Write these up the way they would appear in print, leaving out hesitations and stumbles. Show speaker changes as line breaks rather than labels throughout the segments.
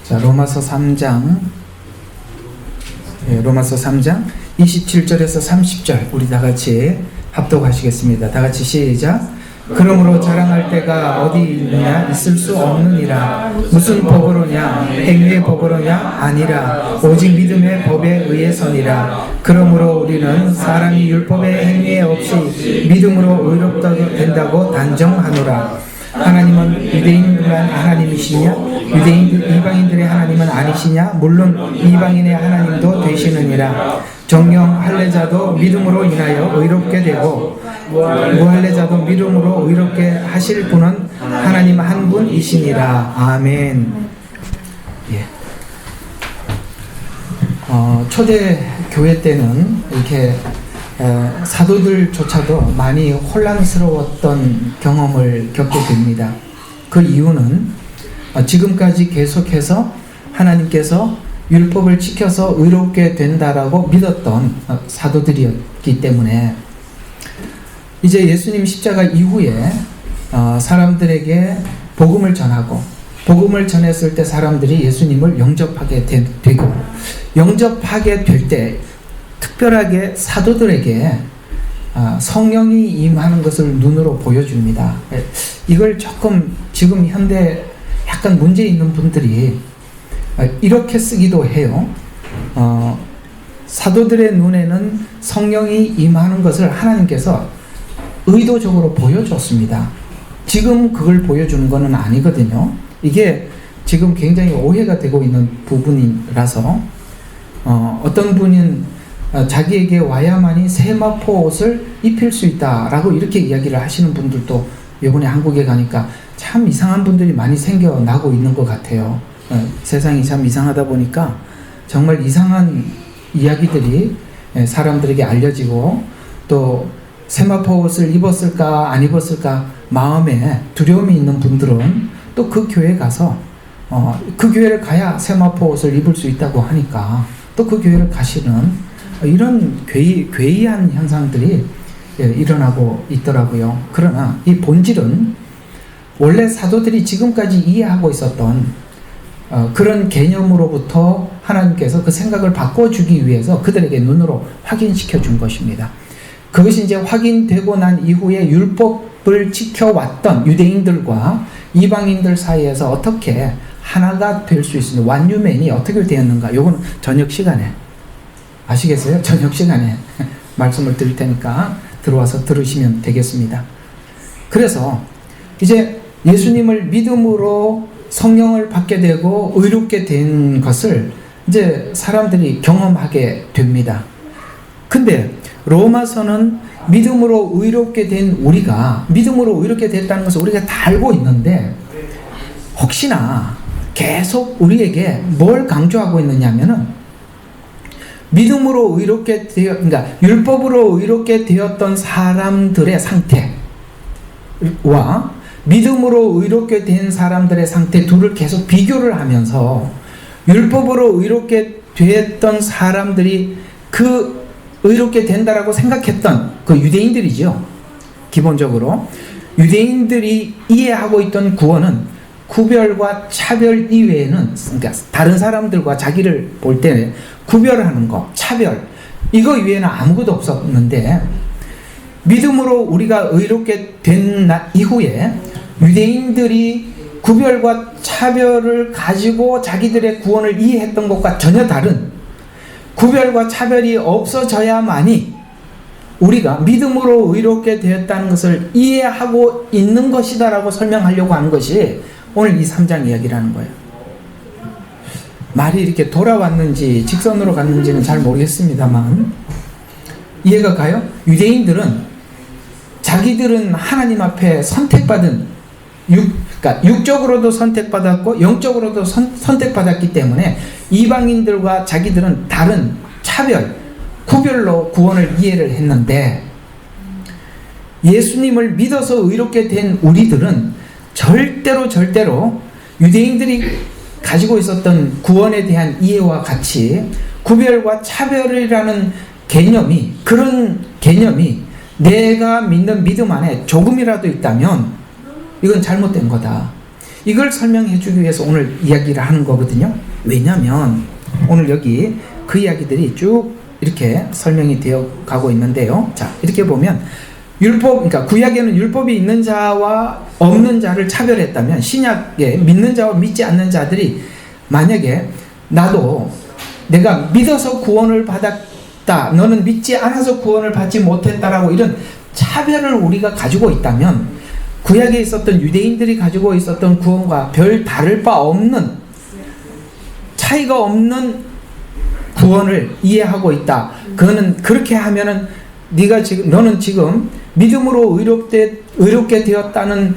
자, 로마서 3장 27절에서 30절 우리 다 같이 합독하시겠습니다. 다 같이 시작. 그러므로 자랑할 때가 어디 있느냐? 있을 수 없느니라. 무슨 법으로냐? 행위의 법으로냐? 아니라 오직 믿음의 법에 의해서니라. 그러므로 우리는 사람이 율법의 행위에 없이 믿음으로 의롭다 된다고 단정하노라. 하나님은 유대인들만 하나님이시냐? 이방인들의 하나님은 아니시냐? 물론 이방인의 하나님도 되시느니라. 정령 할례자도 믿음으로 인하여 의롭게 되고 무할례자도 믿음으로 의롭게 하실 분은 하나님 한 분이시니라. 아멘. 예. 초대 교회 때는 이렇게 사도들조차도 많이 혼란스러웠던 경험을 겪게 됩니다. 그 이유는 지금까지 계속해서 하나님께서 율법을 지켜서 의롭게 된다라고 믿었던 사도들이었기 때문에 이제 예수님 십자가 이후에 사람들에게 복음을 전하고 복음을 전했을 때 사람들이 예수님을 영접하게 되고 영접하게 될 때 특별하게 사도들에게 성령이 임하는 것을 눈으로 보여줍니다. 이걸 조금 지금 현대 약간 문제 있는 분들이 이렇게 쓰기도 해요. 사도들의 눈에는 성령이 임하는 것을 하나님께서 의도적으로 보여줬습니다. 지금 그걸 보여주는 것은 아니거든요. 이게 지금 굉장히 오해가 되고 있는 부분이라서 어떤 분은 자기에게 와야만이 세마포 옷을 입힐 수 있다라고 이렇게 이야기를 하시는 분들도 이번에 한국에 가니까 참 이상한 분들이 많이 생겨나고 있는 것 같아요. 세상이 참 이상하다 보니까 정말 이상한 이야기들이 사람들에게 알려지고 또 세마포 옷을 입었을까 안 입었을까 마음에 두려움이 있는 분들은 또 그 교회에 가서 그 교회를 가야 세마포 옷을 입을 수 있다고 하니까 또 그 교회를 가시는 이런 괴이한 현상들이 일어나고 있더라고요. 그러나 이 본질은 원래 사도들이 지금까지 이해하고 있었던 그런 개념으로부터 하나님께서 그 생각을 바꿔주기 위해서 그들에게 눈으로 확인시켜 준 것입니다. 그것이 이제 확인되고 난 이후에 율법을 지켜왔던 유대인들과 이방인들 사이에서 어떻게 하나가 될 수 있습니다. 완유맨이 어떻게 되었는가? 요거는 저녁 시간에 아시겠어요? 저녁 시간에 말씀을 드릴 테니까 들어와서 들으시면 되겠습니다. 그래서 이제 예수님을 믿음으로 성령을 받게 되고 의롭게 된 것을 이제 사람들이 경험하게 됩니다. 근데 로마서는 믿음으로 의롭게 된 우리가 믿음으로 의롭게 됐다는 것을 우리가 다 알고 있는데 혹시나 계속 우리에게 뭘 강조하고 있느냐면은 믿음으로 의롭게 그러니까 율법으로 의롭게 되었던 사람들의 상태와 믿음으로 의롭게 된 사람들의 상태 둘을 계속 비교를 하면서 율법으로 의롭게 되었던 사람들이 그 의롭게 된다라고 생각했던 그 유대인들이죠. 기본적으로 유대인들이 이해하고 있던 구원은 구별과 차별 이외에는 그러니까 다른 사람들과 자기를 볼 때 구별하는 것, 차별 이거 이외에는 아무것도 없었는데 믿음으로 우리가 의롭게 된 이후에 유대인들이 구별과 차별을 가지고 자기들의 구원을 이해했던 것과 전혀 다른 구별과 차별이 없어져야만이 우리가 믿음으로 의롭게 되었다는 것을 이해하고 있는 것이다라고 설명하려고 하는 것이 오늘 이 3장 이야기라는 거예요. 말이 이렇게 돌아왔는지 직선으로 갔는지는 잘 모르겠습니다만 이해가 가요? 유대인들은 자기들은 하나님 앞에 선택받은 그러니까 육적으로도 선택받았고 영적으로도 선택받았기 때문에 이방인들과 자기들은 다른 차별, 구별로 구원을 이해를 했는데 예수님을 믿어서 의롭게 된 우리들은 절대로 유대인들이 가지고 있었던 구원에 대한 이해와 같이 구별과 차별이라는 그런 개념이 내가 믿는 믿음 안에 조금이라도 있다면 이건 잘못된 거다. 이걸 설명해 주기 위해서 오늘 이야기를 하는 거거든요. 왜냐하면 오늘 여기 그 이야기들이 쭉 이렇게 설명이 되어 가고 있는데요. 자, 이렇게 보면 그러니까 구약에는 율법이 있는 자와 없는 자를 차별했다면 신약에 믿는 자와 믿지 않는 자들이 만약에 나도 내가 믿어서 구원을 받았다, 너는 믿지 않아서 구원을 받지 못했다라고 이런 차별을 우리가 가지고 있다면 구약에 있었던 유대인들이 가지고 있었던 구원과 별 다를 바 없는, 차이가 없는 구원을 이해하고 있다. 그거는 그렇게 하면은 너는 지금 믿음으로 의롭게 되었다는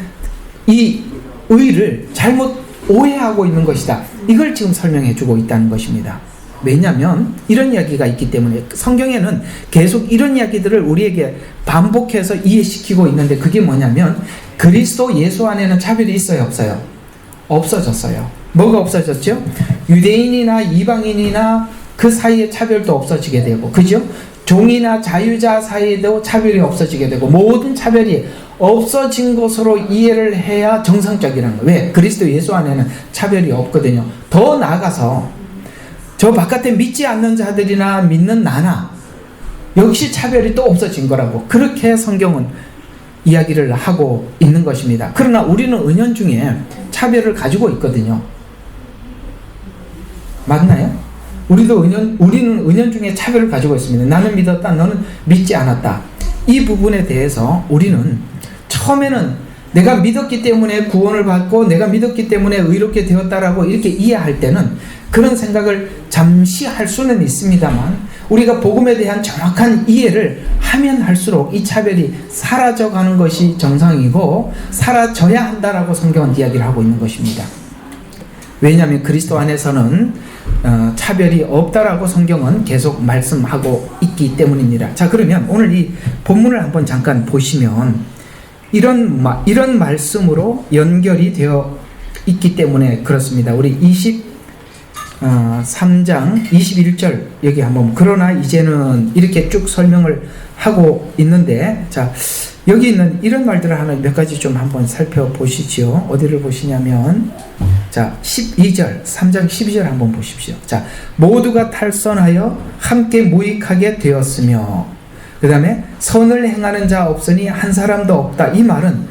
이 의를 잘못 오해하고 있는 것이다. 이걸 지금 설명해 주고 있다는 것입니다. 왜냐하면 이런 이야기가 있기 때문에 성경에는 계속 이런 이야기들을 우리에게 반복해서 이해시키고 있는데, 그게 뭐냐면 그리스도 예수 안에는 차별이 있어요, 없어요? 없어졌어요. 뭐가 없어졌죠? 유대인이나 이방인이나 그 사이에 차별도 없어지게 되고, 그죠? 종이나 자유자 사이에도 차별이 없어지게 되고, 모든 차별이 없어진 것으로 이해를 해야 정상적이라는 거예요. 왜? 그리스도 예수 안에는 차별이 없거든요. 더 나아가서 저 바깥에 믿지 않는 자들이나 믿는 나나 역시 차별이 또 없어진 거라고, 그렇게 성경은 이야기를 하고 있는 것입니다. 그러나 우리는 은연중에 차별을 가지고 있거든요. 맞나요? 우리는 은연중에 차별을 가지고 있습니다. 나는 믿었다, 너는 믿지 않았다. 이 부분에 대해서 우리는 처음에는 내가 믿었기 때문에 구원을 받고 내가 믿었기 때문에 의롭게 되었다라고 이렇게 이해할 때는 그런 생각을 잠시 할 수는 있습니다만, 우리가 복음에 대한 정확한 이해를 하면 할수록 이 차별이 사라져가는 것이 정상이고 사라져야 한다라고 성경은 이야기를 하고 있는 것입니다. 왜냐하면 그리스도 안에서는 차별이 없다라고 성경은 계속 말씀하고 있기 때문입니다. 자, 그러면 오늘 이 본문을 한번 잠깐 보시면 이런 말씀으로 연결이 되어 있기 때문에 그렇습니다. 우리 23장 21절 여기 한번, 그러나 이제는 이렇게 쭉 설명을 하고 있는데, 자, 여기 있는 이런 말들을 하나 몇 가지 좀 한번 살펴보시죠. 어디를 보시냐면, 자, 12절, 3장 12절 한번 보십시오. 자, 모두가 탈선하여 함께 무익하게 되었으며, 그 다음에 선을 행하는 자 없으니 한 사람도 없다. 이 말은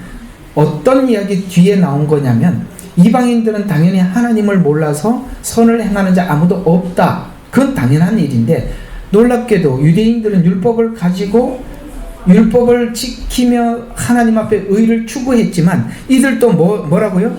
어떤 이야기 뒤에 나온 거냐면, 이방인들은 당연히 하나님을 몰라서 선을 행하는 자 아무도 없다. 그건 당연한 일인데, 놀랍게도 유대인들은 율법을 가지고 율법을 지키며 하나님 앞에 의를 추구했지만 이들도 뭐라고요?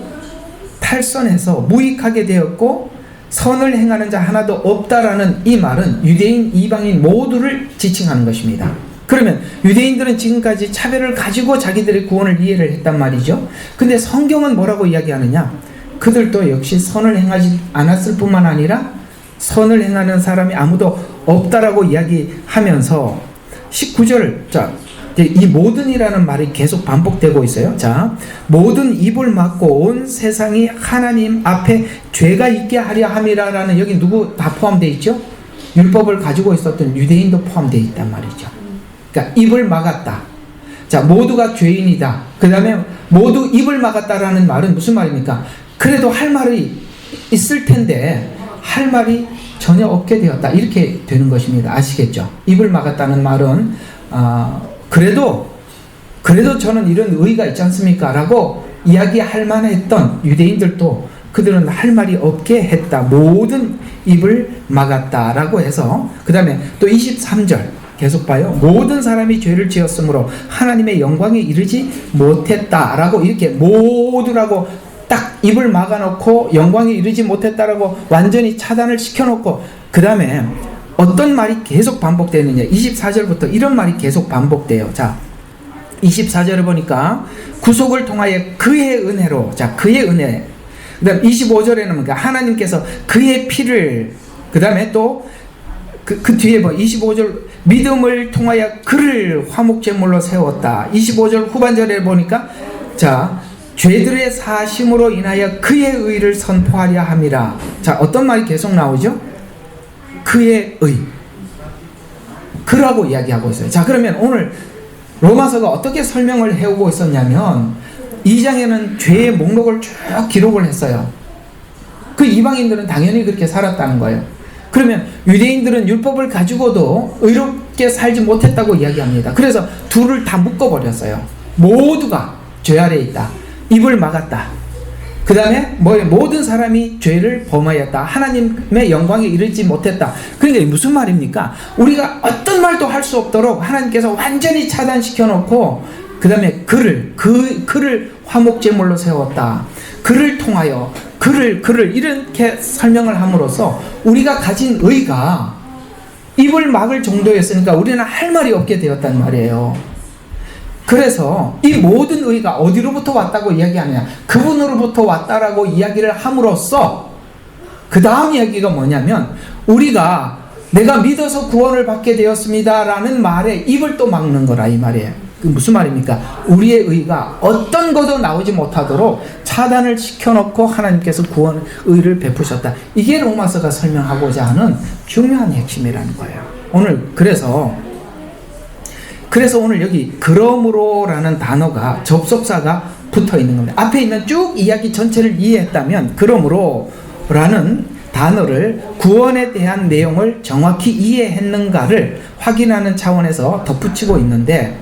탈선해서 무익하게 되었고 선을 행하는 자 하나도 없다라는 이 말은 유대인, 이방인 모두를 지칭하는 것입니다. 그러면 유대인들은 지금까지 차별을 가지고 자기들의 구원을 이해를 했단 말이죠. 근데 성경은 뭐라고 이야기하느냐? 그들도 역시 선을 행하지 않았을 뿐만 아니라 선을 행하는 사람이 아무도 없다라고 이야기하면서 19절, 자, 이 모든이라는 말이 계속 반복되고 있어요. 자, 모든 입을 막고 온 세상이 하나님 앞에 죄가 있게 하려 함이라라는, 여기 누구 다 포함되어 있죠? 율법을 가지고 있었던 유대인도 포함되어 있단 말이죠. 그러니까 입을 막았다. 자, 모두가 죄인이다. 그 다음에 모두 입을 막았다라는 말은 무슨 말입니까? 그래도 할 말이 있을 텐데 할 말이 전혀 없게 되었다. 이렇게 되는 것입니다. 아시겠죠? 입을 막았다는 말은 그래도 저는 이런 의의가 있지 않습니까? 라고 이야기할 만했던 유대인들도 그들은 할 말이 없게 했다. 모든 입을 막았다라고 해서, 그 다음에 또 23절 계속 봐요. 모든 사람이 죄를 지었으므로 하나님의 영광에 이르지 못했다라고, 이렇게 모두라고 딱 입을 막아놓고 영광에 이르지 못했다라고 완전히 차단을 시켜놓고, 그 다음에 어떤 말이 계속 반복되느냐, 24절부터 이런 말이 계속 반복돼요. 자, 24절을 보니까 구속을 통하여 그의 은혜로, 자, 그의 은혜. 그 다음 25절에는 하나님께서 그의 피를, 그 다음에 또 그 뒤에 25절 믿음을 통하여 그를 화목제물로 세웠다. 25절 후반절에 보니까, 자, 죄들의 사심으로 인하여 그의 의를 선포하려 함이라. 자, 어떤 말이 계속 나오죠? 그의 의. 그라고 이야기하고 있어요. 자, 그러면 오늘 로마서가 어떻게 설명을 해오고 있었냐면, 2장에는 죄의 목록을 쭉 기록을 했어요. 그 이방인들은 당연히 그렇게 살았다는 거예요. 그러면 유대인들은 율법을 가지고도 의롭게 살지 못했다고 이야기합니다. 그래서 둘을 다 묶어버렸어요. 모두가 죄 아래에 있다. 입을 막았다. 그 다음에 모든 사람이 죄를 범하였다. 하나님의 영광에 이르지 못했다. 그러니까 무슨 말입니까? 우리가 어떤 말도 할 수 없도록 하나님께서 완전히 차단시켜 놓고 그 다음에 그를 화목제물로 세웠다. 그를 통하여 그를 이렇게 설명을 함으로써 우리가 가진 의가 입을 막을 정도였으니까 우리는 할 말이 없게 되었단 말이에요. 그래서 이 모든 의가 어디로부터 왔다고 이야기하느냐? 그분으로부터 왔다라고 이야기를 함으로써 그 다음 이야기가 뭐냐면 우리가 내가 믿어서 구원을 받게 되었습니다 라는 말에 입을 또 막는 거라 이 말이에요. 그 무슨 말입니까? 우리의 의가 어떤 것도 나오지 못하도록 차단을 시켜놓고 하나님께서 구원 의를 베푸셨다. 이게 로마서가 설명하고자 하는 중요한 핵심이라는 거예요. 오늘 그래서 오늘 여기 그러므로라는 단어가 접속사가 붙어 있는 겁니다. 앞에 있는 쭉 이야기 전체를 이해했다면 그러므로라는 단어를 구원에 대한 내용을 정확히 이해했는가를 확인하는 차원에서 덧붙이고 있는데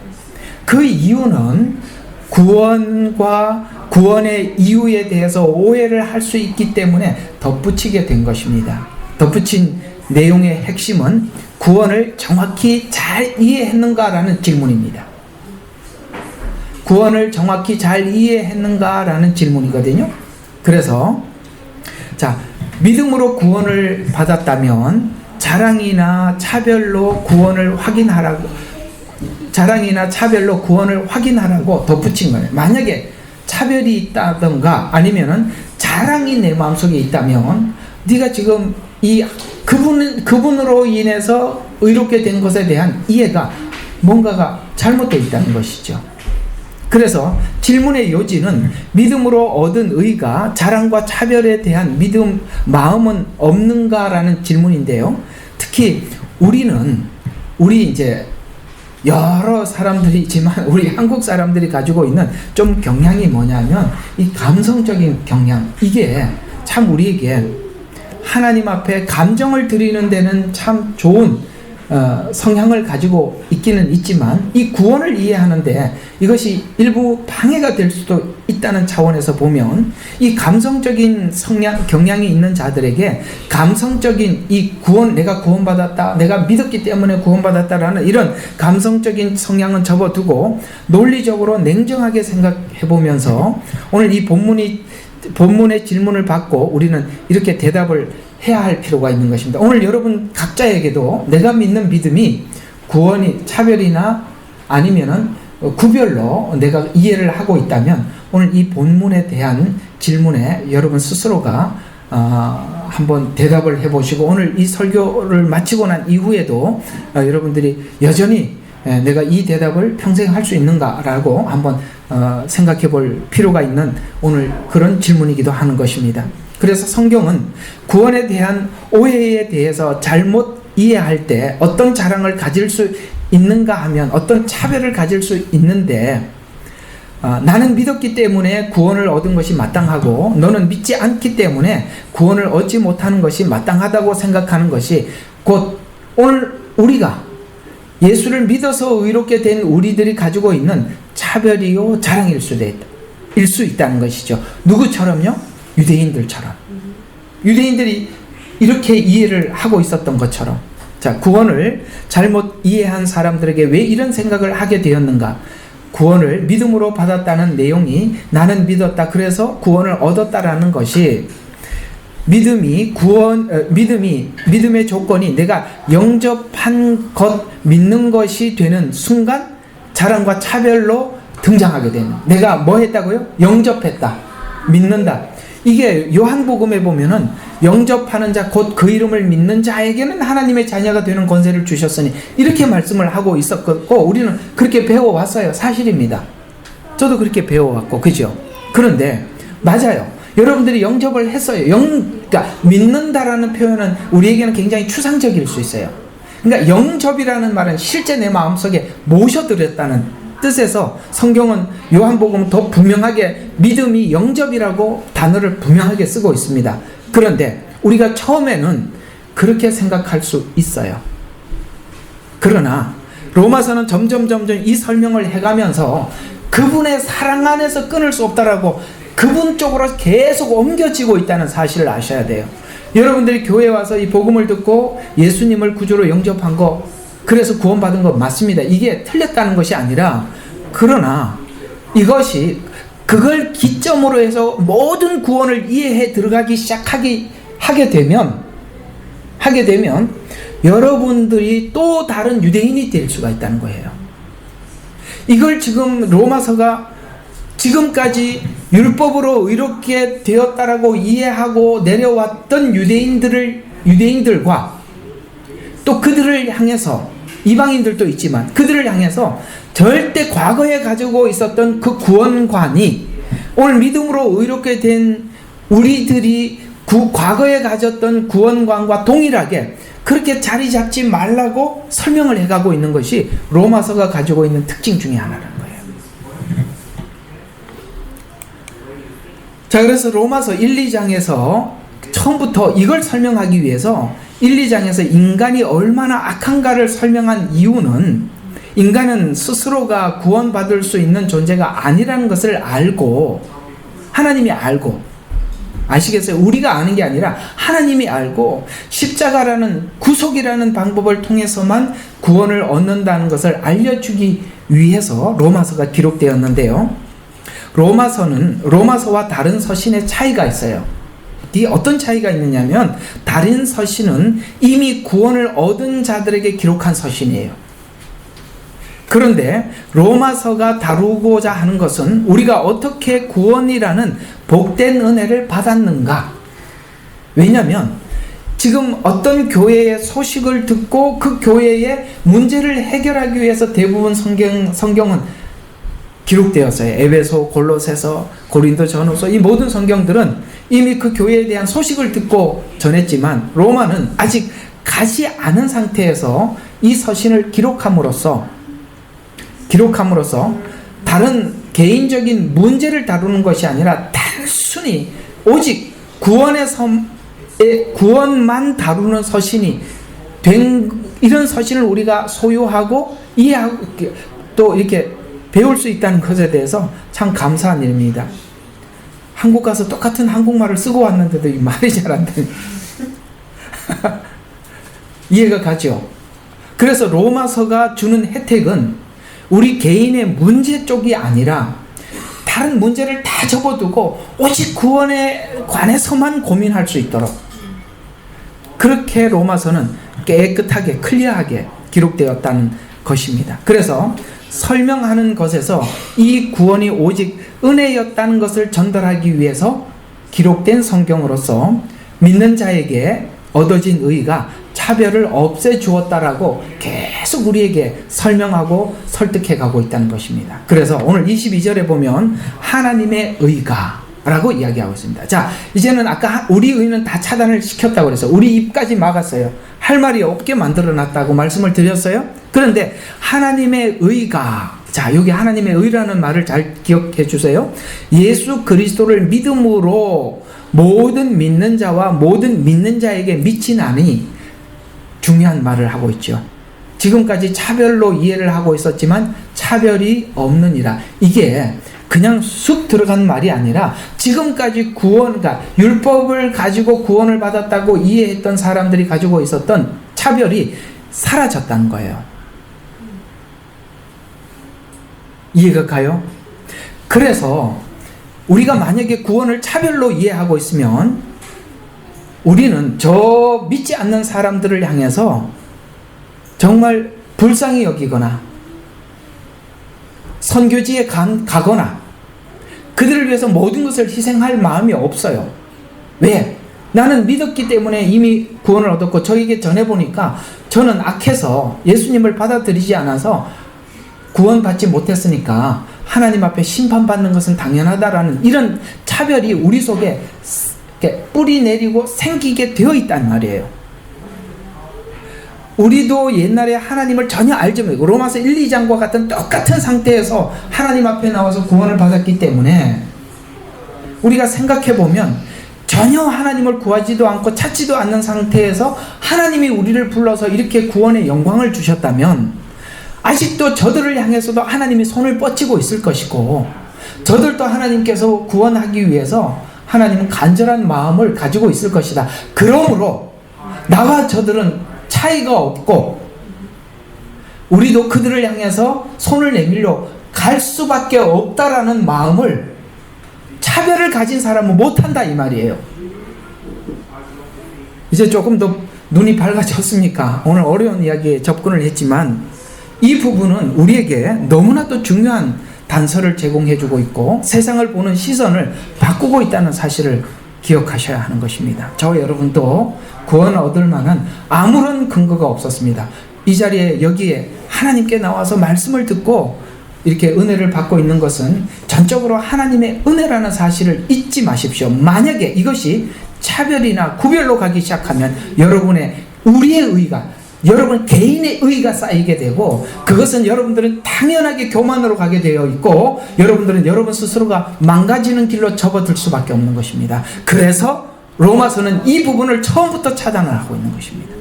그 이유는 구원과 구원의 이유에 대해서 오해를 할 수 있기 때문에 덧붙이게 된 것입니다. 덧붙인 내용의 핵심은 구원을 정확히 잘 이해했는가라는 질문입니다. 구원을 정확히 잘 이해했는가라는 질문이거든요. 그래서 믿음으로 구원을 받았다면 자랑이나 차별로 구원을 확인하라고 덧붙인 거예요. 만약에 차별이 있다던가 아니면은 자랑이 내 마음속에 있다면 네가 지금 그분으로 인해서 의롭게 된 것에 대한 이해가 뭔가가 잘못되어 있다는 것이죠. 그래서 질문의 요지는 믿음으로 얻은 의가 자랑과 차별에 대한 마음은 없는가라는 질문인데요. 특히 우리 이제 여러 사람들이 있지만 우리 한국 사람들이 가지고 있는 좀 경향이 뭐냐면 이 감성적인 경향, 이게 참 우리에게 하나님 앞에 감정을 드리는 데는 참 좋은 성향을 가지고 있기는 있지만 이 구원을 이해하는데 이것이 일부 방해가 될 수도 있다는 차원에서 보면 이 감성적인 경향이 있는 자들에게 감성적인 이 내가 구원받았다, 내가 믿었기 때문에 구원받았다라는 이런 감성적인 성향은 접어두고 논리적으로 냉정하게 생각해 보면서 오늘 이 본문의 질문을 받고 우리는 이렇게 대답을 해야 할 필요가 있는 것입니다. 오늘 여러분 각자에게도 내가 믿는 믿음이 구원이 차별이나 아니면은 구별로 내가 이해를 하고 있다면 오늘 이 본문에 대한 질문에 여러분 스스로가 한번 대답을 해보시고 오늘 이 설교를 마치고 난 이후에도 여러분들이 여전히 내가 이 대답을 평생 할 수 있는가라고 한번 생각해 볼 필요가 있는 오늘 그런 질문이기도 하는 것입니다. 그래서 성경은 구원에 대한 오해에 대해서 잘못 이해할 때 어떤 자랑을 가질 수 있는가 하면 어떤 차별을 가질 수 있는데 나는 믿었기 때문에 구원을 얻은 것이 마땅하고 너는 믿지 않기 때문에 구원을 얻지 못하는 것이 마땅하다고 생각하는 것이 곧 오늘 우리가 예수를 믿어서 의롭게 된 우리들이 가지고 있는 차별이요 자랑일 수 있다는 것이죠. 누구처럼요? 유대인들처럼. 유대인들이 이렇게 이해를 하고 있었던 것처럼. 구원을 잘못 이해한 사람들에게 왜 이런 생각을 하게 되었는가? 구원을 믿음으로 받았다는 내용이 나는 믿었다, 그래서 구원을 얻었다라는 것이 믿음의 조건이 내가 영접한 것, 믿는 것이 되는 순간 자랑과 차별로 등장하게 되는. 내가 뭐 했다고요? 영접했다, 믿는다. 이게 요한복음에 보면은 영접하는 자 곧 그 이름을 믿는 자에게는 하나님의 자녀가 되는 권세를 주셨으니 이렇게 말씀을 하고 있었고 우리는 그렇게 배워왔어요. 사실입니다. 저도 그렇게 배워왔고, 그죠? 그런데 맞아요. 여러분들이 영접을 했어요. 그러니까 믿는다라는 표현은 우리에게는 굉장히 추상적일 수 있어요. 그러니까 영접이라는 말은 실제 내 마음속에 모셔들였다는 뜻에서 성경은 요한복음은 더 분명하게 믿음이 영접이라고 단어를 분명하게 쓰고 있습니다. 그런데 우리가 처음에는 그렇게 생각할 수 있어요. 그러나 로마서는 점점 이 설명을 해가면서 그분의 사랑 안에서 끊을 수 없다라고 그분 쪽으로 계속 옮겨지고 있다는 사실을 아셔야 돼요. 여러분들이 교회에 와서 이 복음을 듣고 예수님을 구주로 영접한 거, 그래서 구원받은 거 맞습니다. 이게 틀렸다는 것이 아니라, 그러나 이것이 그걸 기점으로 해서 모든 구원을 이해해 들어가기 하게 되면 여러분들이 또 다른 유대인이 될 수가 있다는 거예요. 이걸 지금 로마서가 지금까지 율법으로 의롭게 되었다라고 이해하고 내려왔던 유대인들과 또 그들을 향해서, 이방인들도 있지만 그들을 향해서 절대 과거에 가지고 있었던 그 구원관이 오늘 믿음으로 의롭게 된 우리들이 과거에 가졌던 구원관과 동일하게 그렇게 자리 잡지 말라고 설명을 해가고 있는 것이 로마서가 가지고 있는 특징 중에 하나라는 거예요. 자, 그래서 로마서 1, 2장에서 처음부터 이걸 설명하기 위해서 1, 2장에서 인간이 얼마나 악한가를 설명한 이유는, 인간은 스스로가 구원받을 수 있는 존재가 아니라는 것을 알고, 하나님이 알고, 아시겠어요? 우리가 아는 게 아니라 하나님이 알고 십자가라는 구속이라는 방법을 통해서만 구원을 얻는다는 것을 알려주기 위해서 로마서가 기록되었는데요. 로마서와 다른 서신의 차이가 있어요. 이 어떤 차이가 있느냐면, 다른 서신은 이미 구원을 얻은 자들에게 기록한 서신이에요. 그런데 로마서가 다루고자 하는 것은 우리가 어떻게 구원이라는 복된 은혜를 받았는가. 왜냐하면 지금 어떤 교회의 소식을 듣고 그 교회의 문제를 해결하기 위해서 대부분 성경은 기록되었어요. 에베소, 골로새서, 고린도전후서, 이 모든 성경들은 이미 그 교회에 대한 소식을 듣고 전했지만, 로마는 아직 가지 않은 상태에서 이 서신을 기록함으로써 다른 개인적인 문제를 다루는 것이 아니라 단순히 오직 구원만 다루는 서신이 된, 이런 서신을 우리가 소유하고 이해하고 또 이렇게 배울 수 있다는 것에 대해서 참 감사한 일입니다. 한국 가서 똑같은 한국말을 쓰고 왔는데도 이 말이 잘 안 되네. 이해가 가죠? 그래서 로마서가 주는 혜택은 우리 개인의 문제 쪽이 아니라 다른 문제를 다 접어두고 오직 구원에 관해서만 고민할 수 있도록, 그렇게 로마서는 깨끗하게 클리어하게 기록되었다는 것입니다. 그래서 설명하는 것에서 이 구원이 오직 은혜였다는 것을 전달하기 위해서 기록된 성경으로서 믿는 자에게 얻어진 의가 차별을 없애주었다라고 계속 우리에게 설명하고 설득해 가고 있다는 것입니다. 그래서 오늘 22절에 보면 하나님의 의가 라고 이야기하고 있습니다. 자, 이제는 아까 우리 의는 다 차단을 시켰다고 그래서 우리 입까지 막았어요. 할 말이 없게 만들어 놨다고 말씀을 드렸어요. 그런데 하나님의 의가, 자, 여기 하나님의 의라는 말을 잘 기억해 주세요. 예수 그리스도를 믿음으로 모든 믿는 자와 모든 믿는 자에게 미치나니, 중요한 말을 하고 있죠. 지금까지 차별로 이해를 하고 있었지만 차별이 없느니라. 이게 그냥 쑥 들어간 말이 아니라 지금까지 그러니까 율법을 가지고 구원을 받았다고 이해했던 사람들이 가지고 있었던 차별이 사라졌다는 거예요. 이해가 가요? 그래서 우리가 만약에 구원을 차별로 이해하고 있으면 우리는 저 믿지 않는 사람들을 향해서 정말 불쌍히 여기거나 선교지에 가거나 그들을 위해서 모든 것을 희생할 마음이 없어요. 왜? 나는 믿었기 때문에 이미 구원을 얻었고 저에게 전해보니까 저는 악해서 예수님을 받아들이지 않아서 구원받지 못했으니까 하나님 앞에 심판받는 것은 당연하다라는 이런 차별이 우리 속에 뿌리 내리고 생기게 되어 있단 말이에요. 우리도 옛날에 하나님을 전혀 알지 못하고 로마서 1, 2장과 같은 똑같은 상태에서 하나님 앞에 나와서 구원을 받았기 때문에 우리가 생각해보면 전혀 하나님을 구하지도 않고 찾지도 않는 상태에서 하나님이 우리를 불러서 이렇게 구원의 영광을 주셨다면 아직도 저들을 향해서도 하나님이 손을 뻗치고 있을 것이고 저들도 하나님께서 구원하기 위해서 하나님은 간절한 마음을 가지고 있을 것이다. 그러므로 나와 저들은 차이가 없고 우리도 그들을 향해서 손을 내밀려 갈 수밖에 없다라는 마음을 차별을 가진 사람은 못한다 이 말이에요. 이제 조금 더 눈이 밝아졌습니까? 오늘 어려운 이야기에 접근을 했지만 이 부분은 우리에게 너무나도 중요한 단서를 제공해주고 있고 세상을 보는 시선을 바꾸고 있다는 사실을 기억하셔야 하는 것입니다. 저와 여러분도 구원을 얻을 만한 아무런 근거가 없었습니다. 이 자리에 여기에 하나님께 나와서 말씀을 듣고 이렇게 은혜를 받고 있는 것은 전적으로 하나님의 은혜라는 사실을 잊지 마십시오. 만약에 이것이 차별이나 구별로 가기 시작하면 우리의 의가 여러분 개인의 의가 쌓이게 되고 그것은 여러분들은 당연하게 교만으로 가게 되어 있고 여러분들은 여러분 스스로가 망가지는 길로 접어들 수밖에 없는 것입니다. 그래서 로마서는 이 부분을 처음부터 차단을 하고 있는 것입니다.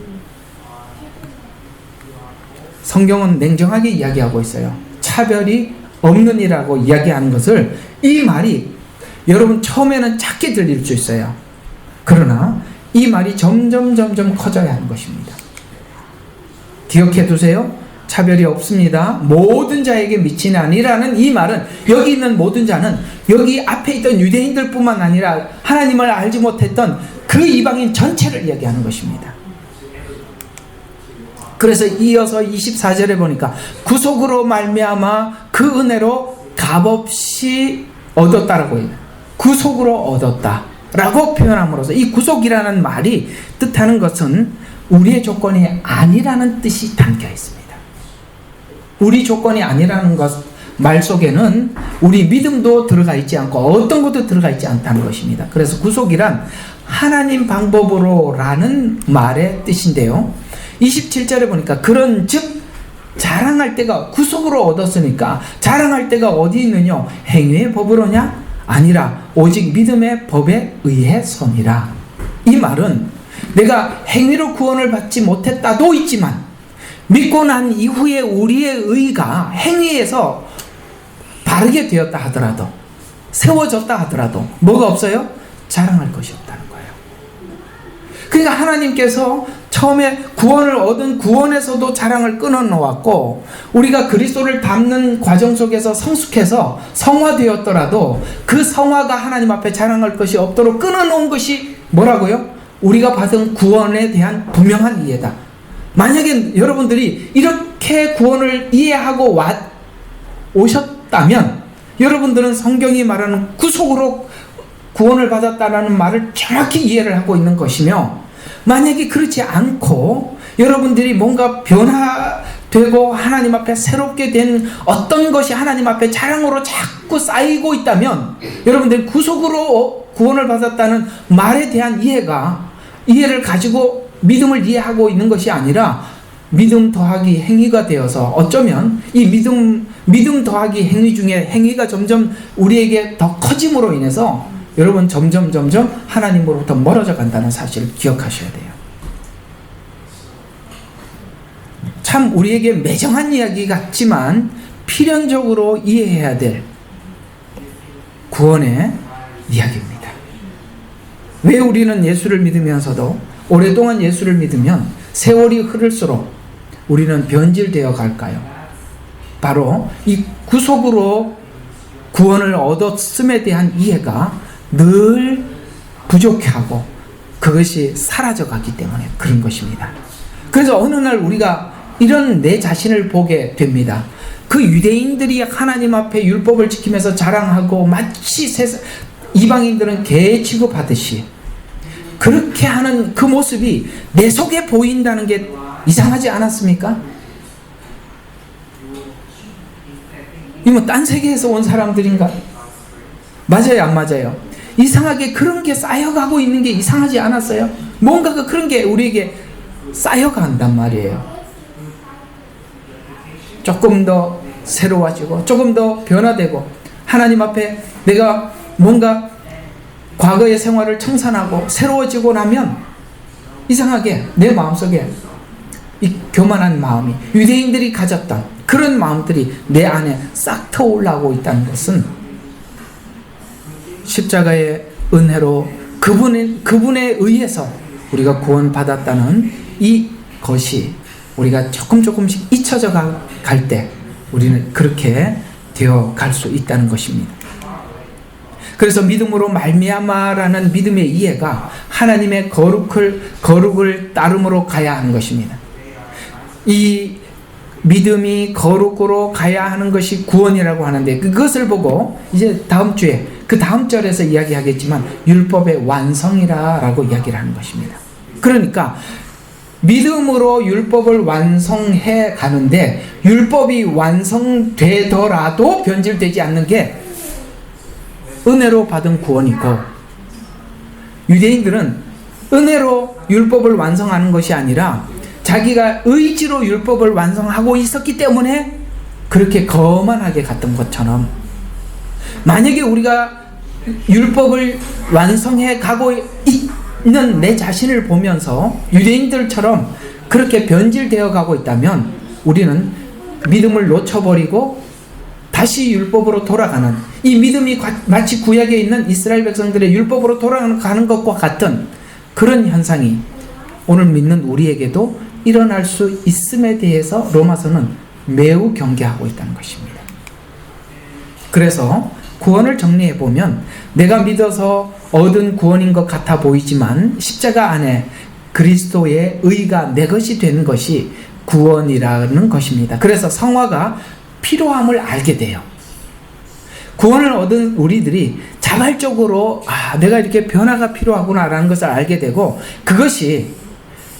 성경은 냉정하게 이야기하고 있어요. 차별이 없는 이라고 이야기하는 것을 이 말이 여러분 처음에는 작게 들릴 수 있어요. 그러나 이 말이 점점 커져야 하는 것입니다. 기억해 두세요. 차별이 없습니다. 모든 자에게 미치나니라는 이 말은 여기 있는 모든 자는 여기 앞에 있던 유대인들뿐만 아니라 하나님을 알지 못했던 그 이방인 전체를 이야기하는 것입니다. 그래서 이어서 24절에 보니까 구속으로 말미암아 그 은혜로 값없이 얻었다라고 해요. 구속으로 얻었다라고 표현함으로써 이 구속이라는 말이 뜻하는 것은 우리의 조건이 아니라는 뜻이 담겨 있습니다. 우리 조건이 아니라는 말 속에는 우리 믿음도 들어가 있지 않고 어떤 것도 들어가 있지 않다는 것입니다. 그래서 구속이란 하나님 방법으로 라는 말의 뜻인데요. 27절에 보니까 그런즉 자랑할 때가 구속으로 얻었으니까 자랑할 때가 어디 있느냐? 행위의 법으로냐? 아니라 오직 믿음의 법에 의해서니라. 이 말은 내가 행위로 구원을 받지 못했다도 있지만 믿고 난 이후에 우리의 의가 행위에서 바르게 되었다 하더라도 세워졌다 하더라도 뭐가 없어요? 자랑할 것이 없다는 거예요. 그러니까 하나님께서 처음에 구원을 얻은 구원에서도 자랑을 끊어놓았고 우리가 그리스도를 닮는 과정 속에서 성숙해서 성화되었더라도 그 성화가 하나님 앞에 자랑할 것이 없도록 끊어놓은 것이 뭐라고요? 우리가 받은 구원에 대한 분명한 이해다. 만약에 여러분들이 이렇게 구원을 이해하고 오셨다면 여러분들은 성경이 말하는 구속으로 구원을 받았다라는 말을 정확히 이해를 하고 있는 것이며 만약에 그렇지 않고 여러분들이 뭔가 변화되고 하나님 앞에 새롭게 된 어떤 것이 하나님 앞에 자랑으로 자꾸 쌓이고 있다면 여러분들이 구속으로 구원을 받았다는 말에 대한 이해를 가지고 믿음을 이해하고 있는 것이 아니라 믿음 더하기 행위가 되어서 어쩌면 이 믿음 더하기 행위 중에 행위가 점점 우리에게 더 커짐으로 인해서 여러분 점점 하나님으로부터 멀어져 간다는 사실을 기억하셔야 돼요. 참 우리에게 매정한 이야기 같지만 필연적으로 이해해야 될 구원의 이야기입니다. 왜 우리는 예수를 믿으면서도 오랫동안 예수를 믿으면 세월이 흐를수록 우리는 변질되어 갈까요? 바로 이 구속으로 구원을 얻었음에 대한 이해가 늘 부족하고 그것이 사라져가기 때문에 그런 것입니다. 그래서 어느 날 우리가 이런 내 자신을 보게 됩니다. 그 유대인들이 하나님 앞에 율법을 지키면서 자랑하고 마치 이방인들은 개 취급하듯이 그렇게 하는 그 모습이 내 속에 보인다는 게 이상하지 않았습니까? 이 뭐 딴 세계에서 온 사람들인가? 맞아요, 안 맞아요? 이상하게 그런 게 쌓여가고 있는 게 이상하지 않았어요? 뭔가가 그런 게 우리에게 쌓여간단 말이에요. 조금 더 새로워지고 조금 더 변화되고 하나님 앞에 내가 뭔가 과거의 생활을 청산하고 새로워지고 나면 이상하게 내 마음속에 이 교만한 마음이 유대인들이 가졌던 그런 마음들이 내 안에 싹 터올라오고 있다는 것은 십자가의 은혜로 그분에 의해서 우리가 구원받았다는 이 것이 우리가 조금씩 잊혀져 갈 때 우리는 그렇게 되어 갈 수 있다는 것입니다. 그래서 믿음으로 말미암아라는 믿음의 이해가 하나님의 거룩을 따름으로 가야 하는 것입니다. 이 믿음이 거룩으로 가야 하는 것이 구원이라고 하는데 그것을 보고 이제 다음 주에 그 다음 절에서 이야기하겠지만 율법의 완성이라고 이야기를 하는 것입니다. 그러니까 믿음으로 율법을 완성해 가는데 율법이 완성되더라도 변질되지 않는 게 은혜로 받은 구원이고 유대인들은 은혜로 율법을 완성하는 것이 아니라 자기가 의지로 율법을 완성하고 있었기 때문에 그렇게 거만하게 갔던 것처럼 만약에 우리가 율법을 완성해 가고 있는 내 자신을 보면서 유대인들처럼 그렇게 변질되어 가고 있다면 우리는 믿음을 놓쳐버리고 다시 율법으로 돌아가는 이 믿음이 마치 구약에 있는 이스라엘 백성들의 율법으로 돌아가는 것과 같은 그런 현상이 오늘 믿는 우리에게도 일어날 수 있음에 대해서 로마서는 매우 경계하고 있다는 것입니다. 그래서 구원을 정리해 보면 내가 믿어서 얻은 구원인 것 같아 보이지만 십자가 안에 그리스도의 의가 내 것이 되는 것이 구원이라는 것입니다. 그래서 성화가 필요함을 알게 돼요. 구원을 얻은 우리들이 자발적으로 내가 이렇게 변화가 필요하구나라는 것을 알게 되고 그것이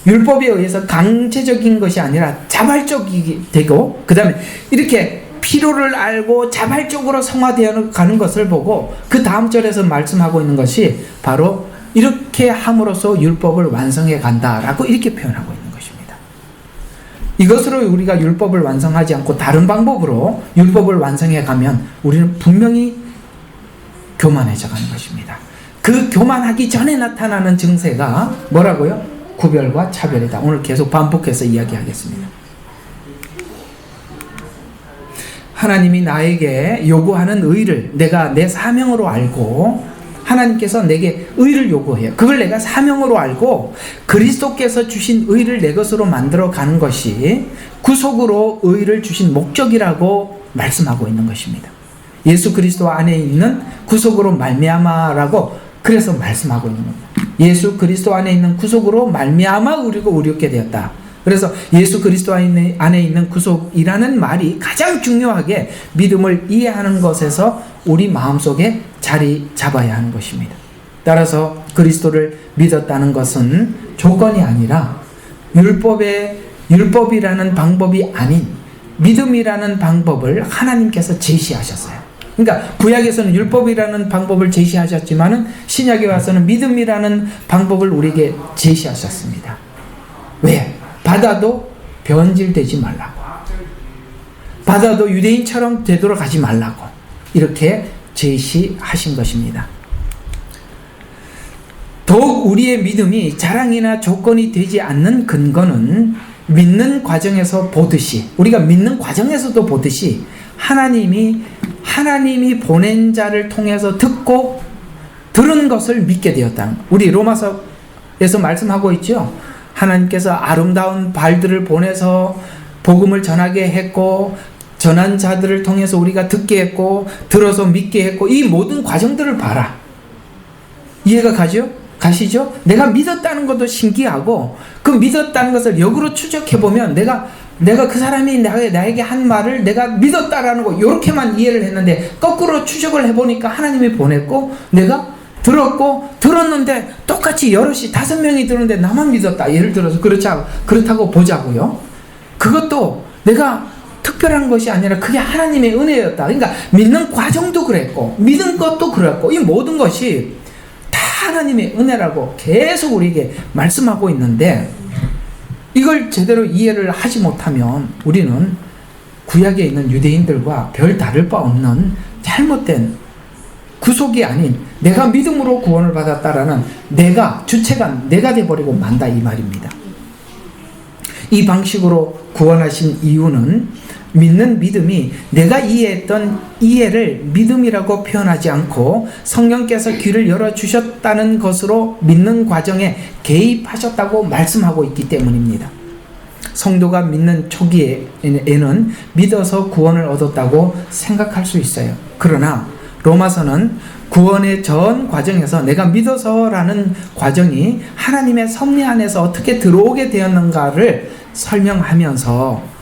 율법에 의해서 강제적인 것이 아니라 자발적이 되고 그 다음에 이렇게 필요를 알고 자발적으로 성화되어 가는 것을 보고 그 다음 절에서 말씀하고 있는 것이 바로 이렇게 함으로써 율법을 완성해 간다라고 이렇게 표현하고 있는 것입니다. 이것으로 우리가 율법을 완성하지 않고 다른 방법으로 율법을 완성해 가면 우리는 분명히 교만해져 가는 것입니다. 그 교만하기 전에 나타나는 증세가 뭐라고요? 구별과 차별이다. 오늘 계속 반복해서 이야기하겠습니다. 하나님이 나에게 요구하는 의를 내가 내 사명으로 알고 하나님께서 내게 의를 요구해요. 그걸 내가 사명으로 알고 그리스도께서 주신 의를 내 것으로 만들어 가는 것이 구속으로 의를 주신 목적이라고 말씀하고 있는 것입니다. 예수 그리스도 안에 있는 구속으로 말미암아라고 그래서 말씀하고 있는 겁니다. 예수 그리스도 안에 있는 구속으로 말미암아 우리가 의롭게 되었다. 그래서 예수 그리스도 안에 있는 구속이라는 말이 가장 중요하게 믿음을 이해하는 것에서 우리 마음속에 자리 잡아야 하는 것입니다. 따라서 그리스도를 믿었다는 것은 조건이 아니라 율법이라는 방법이 아닌 믿음이라는 방법을 하나님께서 제시하셨어요. 그러니까 구약에서는 율법이라는 방법을 제시하셨지만은 신약에 와서는 믿음이라는 방법을 우리에게 제시하셨습니다. 왜? 받아도 변질되지 말라고. 받아도 유대인처럼 되도록 하지 말라고. 이렇게 제시하신 것입니다. 더욱 우리의 믿음이 자랑이나 조건이 되지 않는 근거는 믿는 과정에서 보듯이 우리가 믿는 과정에서도 보듯이 하나님이 보낸 자를 통해서 듣고 들은 것을 믿게 되었다. 우리 로마서에서 말씀하고 있죠. 하나님께서 아름다운 발들을 보내서 복음을 전하게 했고 전한 자들을 통해서 우리가 듣게 했고 들어서 믿게 했고 이 모든 과정들을 봐라. 이해가 가시죠? 내가 믿었다는 것도 신기하고 그 믿었다는 것을 역으로 추적해보면 내가 그 사람이 나에게 한 말을 내가 믿었다라는 거 이렇게만 이해를 했는데 거꾸로 추적을 해보니까 하나님이 보냈고 내가 들었는데 똑같이 여럿이 5명이 들었는데 나만 믿었다. 예를 들어서 그렇다고 보자고요. 그것도 내가 특별한 것이 아니라 그게 하나님의 은혜였다. 그러니까 믿는 과정도 그랬고 믿은 것도 그랬고 이 모든 것이 다 하나님의 은혜라고 계속 우리에게 말씀하고 있는데 이걸 제대로 이해를 하지 못하면 우리는 구약에 있는 유대인들과 별 다를 바 없는 잘못된 구속이 아닌 내가 믿음으로 구원을 받았다라는 주체가 내가 돼버리고 만다 이 말입니다. 이 방식으로 구원하신 이유는 믿는 믿음이 내가 이해했던 이해를 믿음이라고 표현하지 않고 성령께서 귀를 열어주셨다는 것으로 믿는 과정에 개입하셨다고 말씀하고 있기 때문입니다. 성도가 믿는 초기에는 믿어서 구원을 얻었다고 생각할 수 있어요. 그러나 로마서는 구원의 전 과정에서 내가 믿어서라는 과정이 하나님의 섭리 안에서 어떻게 들어오게 되었는가를 설명하면서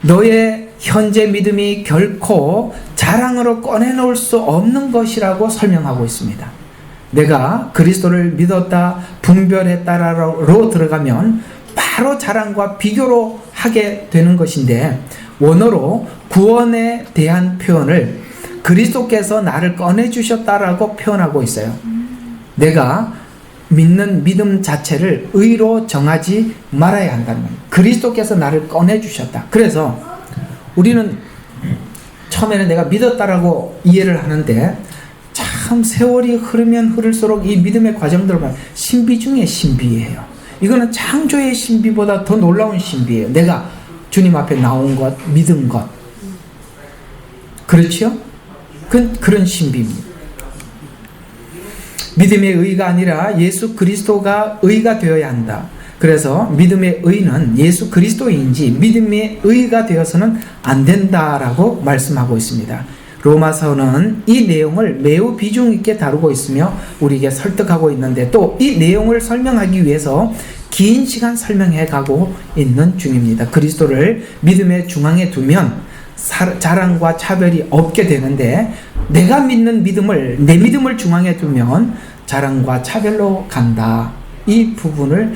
너의 현재 믿음이 결코 자랑으로 꺼내놓을 수 없는 것이라고 설명하고 있습니다. 내가 그리스도를 믿었다, 분별했다로 들어가면 바로 자랑과 비교로 하게 되는 것인데 원어로 구원에 대한 표현을 그리스도께서 나를 꺼내주셨다라고 표현하고 있어요. 내가 믿는 믿음 자체를 의로 정하지 말아야 한다는 거예요. 그리스도께서 나를 꺼내주셨다. 그래서 우리는 처음에는 내가 믿었다라고 이해를 하는데 참 세월이 흐르면 흐를수록 이 믿음의 과정들을 보면 신비 중에 신비예요. 이거는 창조의 신비보다 더 놀라운 신비예요. 내가 주님 앞에 나온 것, 믿은 것. 그렇지요? 그런 신비입니다. 믿음의 의가 아니라 예수 그리스도가 의가 되어야 한다. 그래서 믿음의 의는 예수 그리스도인지 믿음의 의가 되어서는 안 된다라고 말씀하고 있습니다. 로마서는 이 내용을 매우 비중 있게 다루고 있으며 우리에게 설득하고 있는데 또 이 내용을 설명하기 위해서 긴 시간 설명해 가고 있는 중입니다. 그리스도를 믿음의 중앙에 두면 자랑과 차별이 없게 되는데 내가 믿는 믿음을 내 믿음을 중앙에 두면 자랑과 차별로 간다. 이 부분을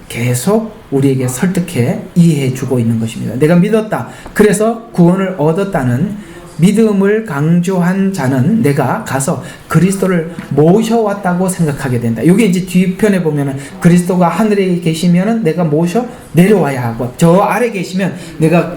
계속 우리에게 설득해 이해해 주고 있는 것입니다. 내가 믿었다. 그래서 구원을 얻었다는 믿음을 강조한 자는 내가 가서 그리스도를 모셔왔다고 생각하게 된다. 이게 이제 뒤편에 보면은 그리스도가 하늘에 계시면은 내가 모셔 내려와야 하고 저 아래 계시면 내가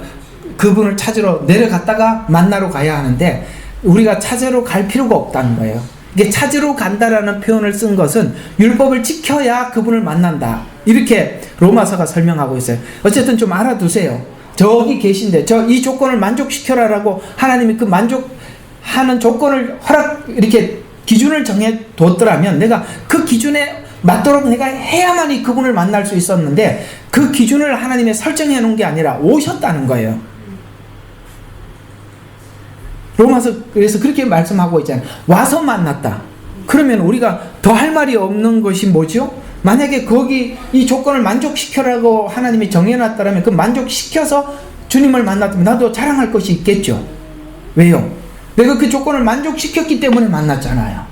그분을 찾으러 내려갔다가 만나러 가야 하는데 우리가 찾으러 갈 필요가 없다는 거예요. 이게 찾으러 간다라는 표현을 쓴 것은 율법을 지켜야 그분을 만난다. 이렇게 로마서가 설명하고 있어요. 어쨌든 좀 알아두세요. 저기 계신데 이 조건을 만족시켜라라고 하나님이 그 만족하는 조건을 이렇게 기준을 정해 뒀더라면 내가 그 기준에 맞도록 내가 해야만이 그분을 만날 수 있었는데 그 기준을 하나님이 설정해 놓은 게 아니라 오셨다는 거예요. 로마서 그래서 그렇게 말씀하고 있잖아요. 와서 만났다. 그러면 우리가 더 할 말이 없는 것이 뭐죠? 만약에 거기 이 조건을 만족시켜라고 하나님이 정해놨다면 그 만족시켜서 주님을 만났다면 나도 자랑할 것이 있겠죠. 왜요? 내가 그 조건을 만족시켰기 때문에 만났잖아요.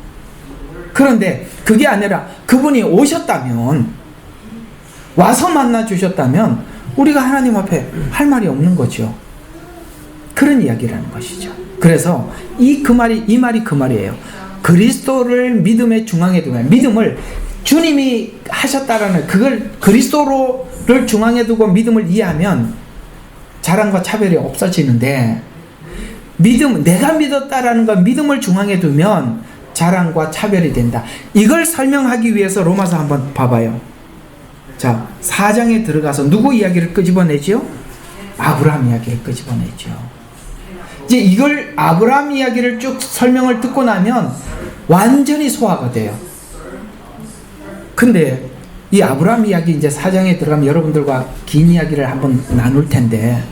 그런데 그게 아니라 그분이 오셨다면 와서 만나주셨다면 우리가 하나님 앞에 할 말이 없는 거죠. 그런 이야기라는 것이죠. 그래서 이 말이 그 말이에요. 그리스도를 믿음의 중앙에 두면 믿음을 주님이 하셨다라는 그걸 그리스도를 중앙에 두고 믿음을 이해하면 자랑과 차별이 없어지는데 내가 믿었다라는 건 믿음을 중앙에 두면 자랑과 차별이 된다. 이걸 설명하기 위해서 로마서 한번 봐봐요. 자, 4장에 들어가서 누구 이야기를 끄집어내죠? 아브라함 이야기를 끄집어내죠. 이제 이걸 아브라함 이야기를 쭉 설명을 듣고 나면 완전히 소화가 돼요. 근데 이 아브라함 이야기 이제 4장에 들어가면 여러분들과 긴 이야기를 한번 나눌 텐데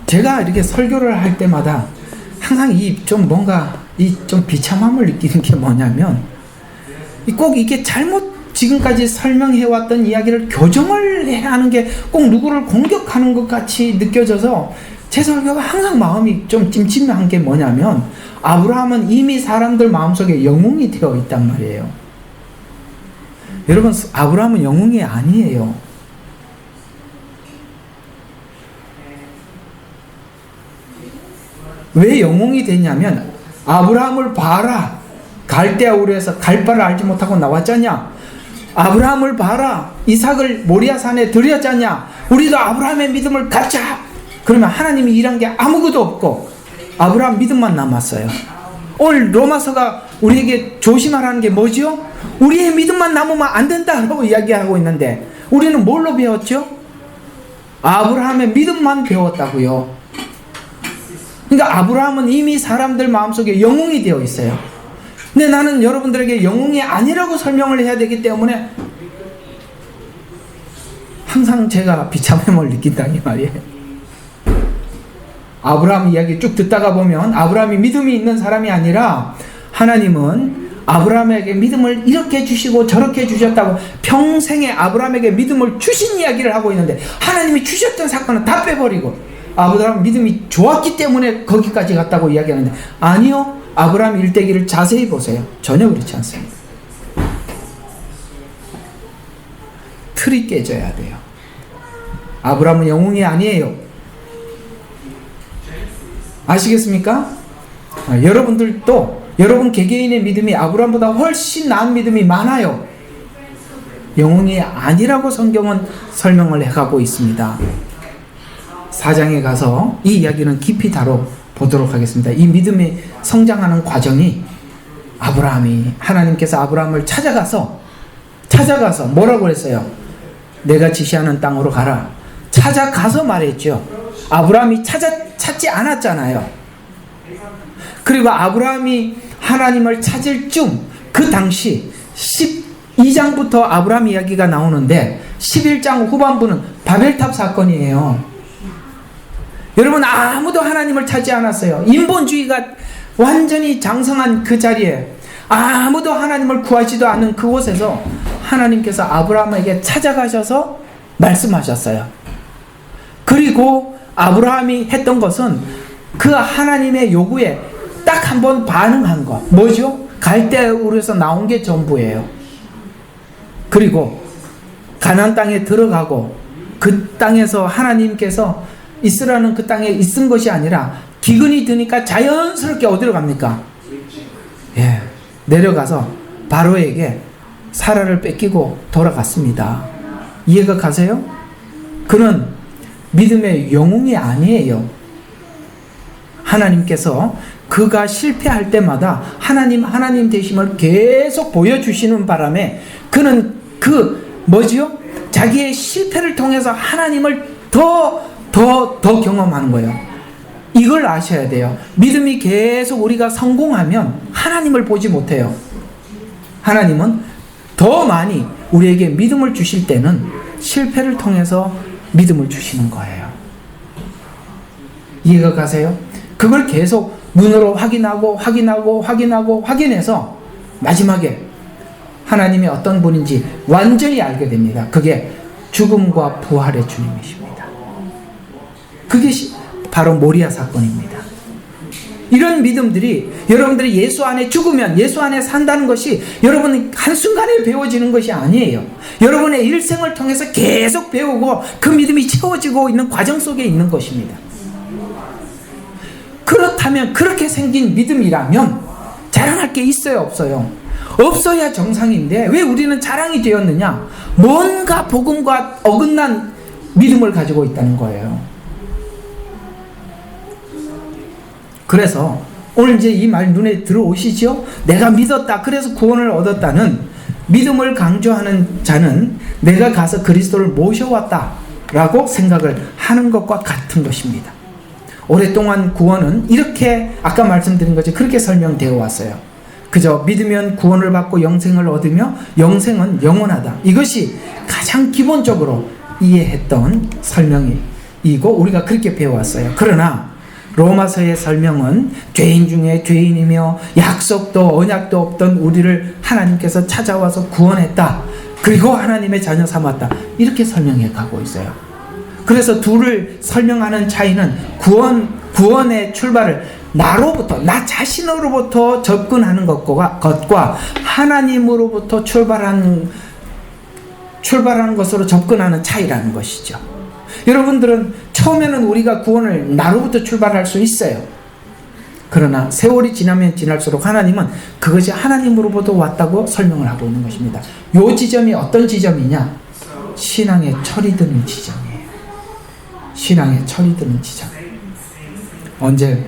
제가 이렇게 설교를 할 때마다 항상 좀 비참함을 느끼는 게 뭐냐면 꼭 이게 지금까지 설명해왔던 이야기를 교정을 해야 하는 게 꼭 누구를 공격하는 것 같이 느껴져서 제 설교가 항상 마음이 좀 찜찜한 게 뭐냐면 아브라함은 이미 사람들 마음속에 영웅이 되어 있단 말이에요. 여러분, 아브라함은 영웅이 아니에요. 왜 영웅이 되냐면 아브라함을 봐라. 갈대아 우르에서 갈 바를 알지 못하고 나왔잖냐? 아브라함을 봐라. 이삭을 모리아 산에 드렸잖냐? 우리도 아브라함의 믿음을 갖자. 그러면 하나님이 일한 게 아무것도 없고 아브라함 믿음만 남았어요. 오늘 로마서가 우리에게 조심하라는 게 뭐죠? 우리의 믿음만 남으면 안 된다라고 이야기하고 있는데 우리는 뭘로 배웠죠? 아브라함의 믿음만 배웠다고요. 그러니까 아브라함은 이미 사람들 마음속에 영웅이 되어 있어요. 근데 나는 여러분들에게 영웅이 아니라고 설명을 해야 되기 때문에 항상 제가 비참함을 느낀다 이 말이에요. 아브라함 이야기 쭉 듣다가 보면 아브라함이 믿음이 있는 사람이 아니라 하나님은 아브라함에게 믿음을 이렇게 주시고 저렇게 주셨다고 평생에 아브라함에게 믿음을 주신 이야기를 하고 있는데 하나님이 주셨던 사건은 다 빼버리고 아브라함 믿음이 좋았기 때문에 거기까지 갔다고 이야기하는데 아니요. 아브라함 일대기를 자세히 보세요. 전혀 그렇지 않습니다. 틀이 깨져야 돼요. 아브라함은 영웅이 아니에요. 아시겠습니까? 여러분들도 여러분 개개인의 믿음이 아브라함보다 훨씬 나은 믿음이 많아요. 영웅이 아니라고 성경은 설명을 해가고 있습니다. 4장에 가서 이 이야기는 깊이 다뤄보도록 하겠습니다. 이 믿음이 성장하는 과정이 아브라함이 하나님께서 아브라함을 찾아가서 뭐라고 했어요? 내가 지시하는 땅으로 가라. 찾아가서 말했죠. 아브라함이 찾지 않았잖아요. 그리고 아브라함이 하나님을 찾을 쯤 그 당시 12장부터 아브라함 이야기가 나오는데 11장 후반부는 바벨탑 사건이에요. 여러분 아무도 하나님을 찾지 않았어요. 인본주의가 완전히 장성한 그 자리에 아무도 하나님을 구하지도 않는 그곳에서 하나님께서 아브라함에게 찾아가셔서 말씀하셨어요. 그리고 아브라함이 했던 것은 그 하나님의 요구에 딱 한 번 반응한 것. 뭐죠? 갈대아 우르에서 나온 게 전부예요. 그리고 가나안 땅에 들어가고 그 땅에서 하나님께서 있으라는 그 땅에 있은 것이 아니라 기근이 드니까 자연스럽게 어디로 갑니까? 예, 내려가서 바로에게 사라를 뺏기고 돌아갔습니다. 이해가 가세요? 그는 믿음의 영웅이 아니에요. 하나님께서 그가 실패할 때마다 하나님 되심을 계속 보여주시는 바람에 그는 자기의 실패를 통해서 하나님을 더 경험하는 거예요. 이걸 아셔야 돼요. 믿음이 계속 우리가 성공하면 하나님을 보지 못해요. 하나님은 더 많이 우리에게 믿음을 주실 때는 실패를 통해서 믿음을 주시는 거예요. 이해가 가세요? 그걸 계속 눈으로 확인해서 마지막에 하나님이 어떤 분인지 완전히 알게 됩니다. 그게 죽음과 부활의 주님이십니다. 그게 바로 모리아 사건입니다. 이런 믿음들이 여러분들이 예수 안에 죽으면 예수 안에 산다는 것이 여러분 한순간에 배워지는 것이 아니에요. 여러분의 일생을 통해서 계속 배우고 그 믿음이 채워지고 있는 과정 속에 있는 것입니다. 그렇다면 그렇게 생긴 믿음이라면 자랑할 게 있어요, 없어요? 없어야 정상인데 왜 우리는 자랑이 되었느냐? 뭔가 복음과 어긋난 믿음을 가지고 있다는 거예요. 그래서 오늘 이제 이 말 눈에 들어오시죠? 내가 믿었다, 그래서 구원을 얻었다는 믿음을 강조하는 자는 내가 가서 그리스도를 모셔왔다 라고 생각을 하는 것과 같은 것입니다. 오랫동안 구원은 이렇게 아까 말씀드린 것이 그렇게 설명되어 왔어요. 그저 믿으면 구원을 받고 영생을 얻으며 영생은 영원하다. 이것이 가장 기본적으로 이해했던 설명이고 우리가 그렇게 배워왔어요. 그러나 로마서의 설명은 죄인 중에 죄인이며 약속도 언약도 없던 우리를 하나님께서 찾아와서 구원했다. 그리고 하나님의 자녀 삼았다. 이렇게 설명해 가고 있어요. 그래서 둘을 설명하는 차이는 구원의 출발을 나 자신으로부터 접근하는 것과 하나님으로부터 출발하는 것으로 접근하는 차이라는 것이죠. 여러분들은 처음에는 우리가 구원을 나로부터 출발할 수 있어요. 그러나 세월이 지나면 지날수록 하나님은 그것이 하나님으로부터 왔다고 설명을 하고 있는 것입니다. 이 지점이 어떤 지점이냐? 신앙의 철이 드는 지점이에요. 신앙의 철이 드는 지점. 언제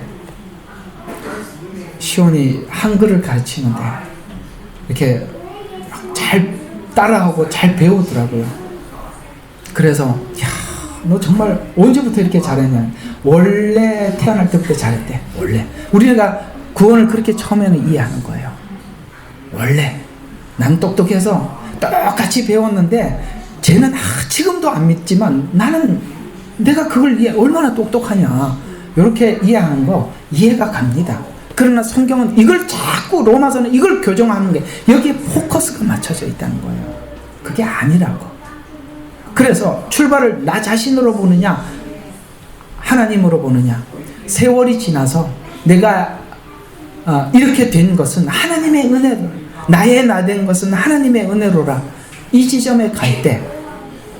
시온이 한글을 가르치는데 이렇게 잘 따라하고 잘 배우더라고요. 그래서 야, 너 정말 언제부터 이렇게 잘했냐? 원래 태어날 때부터 잘했대. 원래 우리가 구원을 그렇게 처음에는 이해하는 거예요. 원래 난 똑똑해서 똑같이 배웠는데 쟤는 지금도 안 믿지만 나는 내가 그걸 얼마나 똑똑하냐 이렇게 이해하는 거 이해가 갑니다. 그러나 성경은 이걸 자꾸 로마서는 이걸 교정하는 게 여기에 포커스가 맞춰져 있다는 거예요. 그게 아니라고. 그래서 출발을 나 자신으로 보느냐 하나님으로 보느냐. 세월이 지나서 내가 이렇게 된 것은 하나님의 은혜로, 나의 나 된 것은 하나님의 은혜로라. 이 지점에 갈 때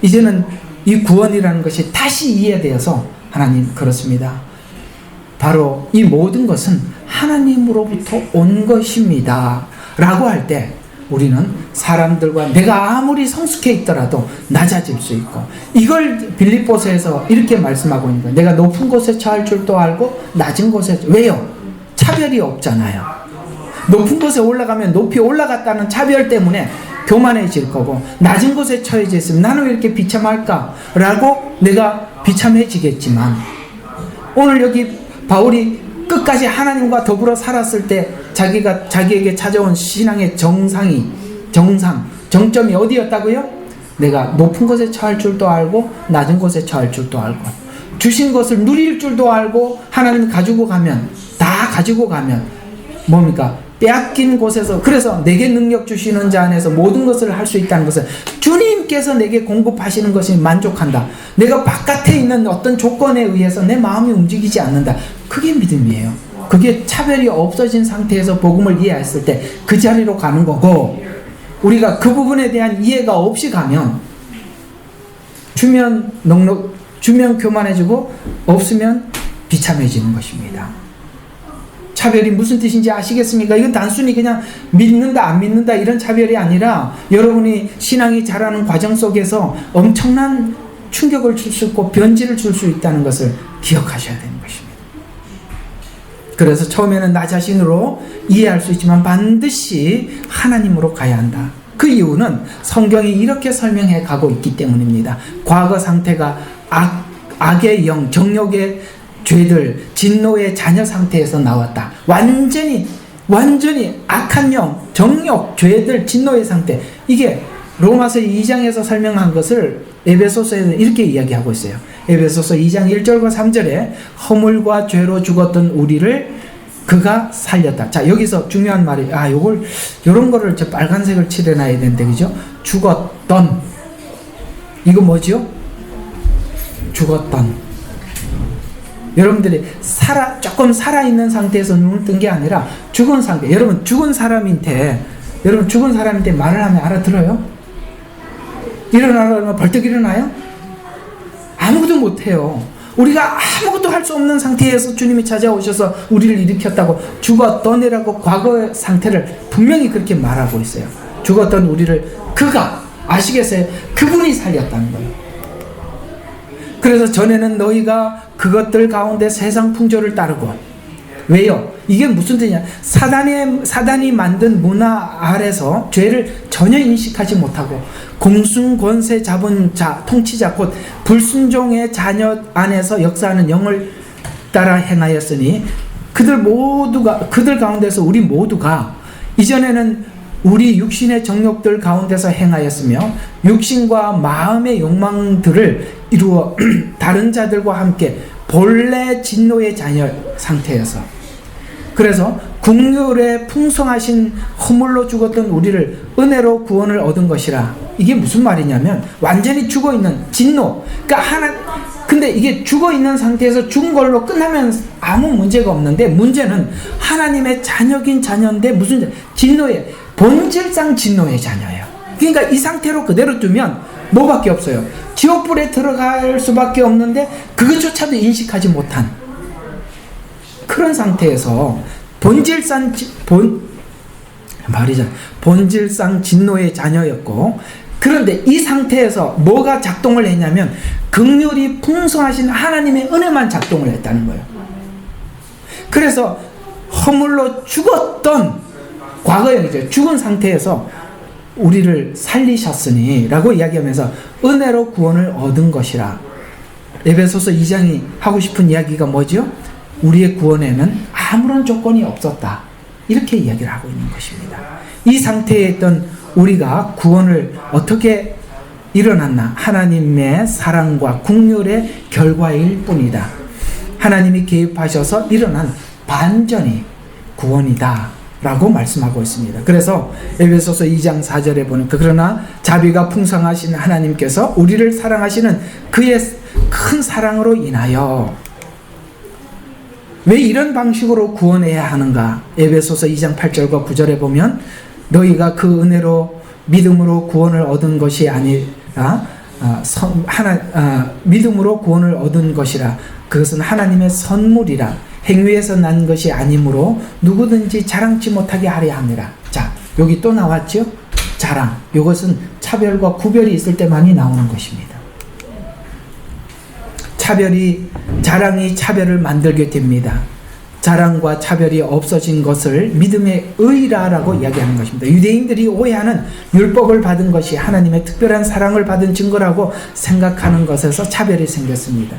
이제는 이 구원이라는 것이 다시 이해되어서 하나님 그렇습니다. 바로 이 모든 것은 하나님으로부터 온 것입니다 라고 할 때 우리는 사람들과 내가 아무리 성숙해 있더라도 낮아질 수 있고, 이걸 빌립보서에서 이렇게 말씀하고 있는 거예요. 내가 높은 곳에 처할 줄도 알고 낮은 곳에. 왜요? 차별이 없잖아요. 높은 곳에 올라가면 높이 올라갔다는 차별 때문에 교만해질 거고, 낮은 곳에 처해져 있으면 나는 왜 이렇게 비참할까? 라고 내가 비참해지겠지만, 오늘 여기 바울이 끝까지 하나님과 더불어 살았을 때 자기에게 찾아온 신앙의 정점이 어디였다고요? 내가 높은 곳에 처할 줄도 알고 낮은 곳에 처할 줄도 알고, 주신 것을 누릴 줄도 알고, 하나님 가지고 가면 뭡니까? 빼앗긴 곳에서, 그래서 내게 능력 주시는 자 안에서 모든 것을 할 수 있다는 것은 주님께서 내게 공급하시는 것이 만족한다. 내가 바깥에 있는 어떤 조건에 의해서 내 마음이 움직이지 않는다. 그게 믿음이에요. 그게 차별이 없어진 상태에서 복음을 이해했을 때 그 자리로 가는 거고, 우리가 그 부분에 대한 이해가 없이 가면 주면 교만해지고 없으면 비참해지는 것입니다. 차별이 무슨 뜻인지 아시겠습니까? 이건 단순히 그냥 믿는다 안 믿는다 이런 차별이 아니라 여러분이 신앙이 자라는 과정 속에서 엄청난 충격을 줄 수 있고 변질을 줄 수 있다는 것을 기억하셔야 되는 것입니다. 그래서 처음에는 나 자신으로 이해할 수 있지만 반드시 하나님으로 가야 한다. 그 이유는 성경이 이렇게 설명해 가고 있기 때문입니다. 과거 상태가 악의 영, 정욕의 죄들, 진노의 자녀 상태에서 나왔다. 완전히 악한 영, 정욕, 죄들, 진노의 상태. 이게 로마서 2장에서 설명한 것을 에베소서에서 이렇게 이야기하고 있어요. 에베소서 2장 1절과 3절에 허물과 죄로 죽었던 우리를 그가 살렸다. 자, 여기서 중요한 말이, 요런 거를 저 빨간색을 칠해놔야 되는데, 그죠? 죽었던. 이거 뭐죠? 죽었던. 여러분들이 조금 살아있는 상태에서 눈을 뜬 게 아니라 죽은 상태. 여러분, 죽은 사람한테 말을 하면 알아들어요? 일어나라면 벌떡 일어나요? 아무것도 못해요. 우리가 아무것도 할 수 없는 상태에서 주님이 찾아오셔서 우리를 일으켰다고, 죽었던이라고 과거의 상태를 분명히 그렇게 말하고 있어요. 죽었던 우리를 그가, 아시겠어요? 그분이 살렸다는 거예요. 그래서 전에는 너희가 그것들 가운데 세상 풍조를 따르고. 왜요? 이게 무슨 뜻이냐? 사단이 만든 문화 아래서 죄를 전혀 인식하지 못하고 공순 권세 잡은 자, 통치자, 곧 불순종의 자녀 안에서 역사하는 영을 따라 행하였으니 그들 가운데서 우리 모두가 이전에는 우리 육신의 정욕들 가운데서 행하였으며 육신과 마음의 욕망들을 이루어 다른 자들과 함께 본래 진노의 자녀 상태여서, 그래서 국률에 풍성하신 허물로 죽었던 우리를 은혜로 구원을 얻은 것이라. 이게 무슨 말이냐면 완전히 죽어있는 진노. 근데 이게 죽어있는 상태에서 죽은 걸로 끝나면 아무 문제가 없는데, 문제는 하나님의 자녀긴 자녀인데 무슨 진노의, 본질상 진노의 자녀예요. 그러니까 이 상태로 그대로 두면 뭐밖에 없어요? 지옥불에 들어갈 수밖에 없는데 그것조차도 인식하지 못한. 그런 상태에서 본질상 진노의 자녀였고, 그런데 이 상태에서 뭐가 작동을 했냐면 긍휼이 풍성하신 하나님의 은혜만 작동을 했다는 거예요. 그래서 허물로 죽었던 과거에 이제 죽은 상태에서 우리를 살리셨으니 라고 이야기하면서 은혜로 구원을 얻은 것이라. 에베소서 2장이 하고 싶은 이야기가 뭐죠? 우리의 구원에는 아무런 조건이 없었다, 이렇게 이야기를 하고 있는 것입니다. 이 상태에 있던 우리가 구원을 어떻게 일어났나? 하나님의 사랑과 긍휼의 결과일 뿐이다. 하나님이 개입하셔서 일어난 반전이 구원이다 라고 말씀하고 있습니다. 그래서 에베소서 2장 4절에 보니까 그러나 자비가 풍성하신 하나님께서 우리를 사랑하시는 그의 큰 사랑으로 인하여, 왜 이런 방식으로 구원해야 하는가? 에베소서 2장 8절과 9절에 보면 너희가 그 은혜로 믿음으로 구원을 얻은 것이 아니라 믿음으로 구원을 얻은 것이라. 그것은 하나님의 선물이라. 행위에서 난 것이 아니므로 누구든지 자랑치 못하게 하려 함이라. 자, 여기 또 나왔죠? 자랑. 이것은 차별과 구별이 있을 때만이 나오는 것입니다. 자랑이 차별을 만들게 됩니다. 자랑과 차별이 없어진 것을 믿음의 의라라고 이야기하는 것입니다. 유대인들이 오해하는 율법을 받은 것이 하나님의 특별한 사랑을 받은 증거라고 생각하는 것에서 차별이 생겼습니다.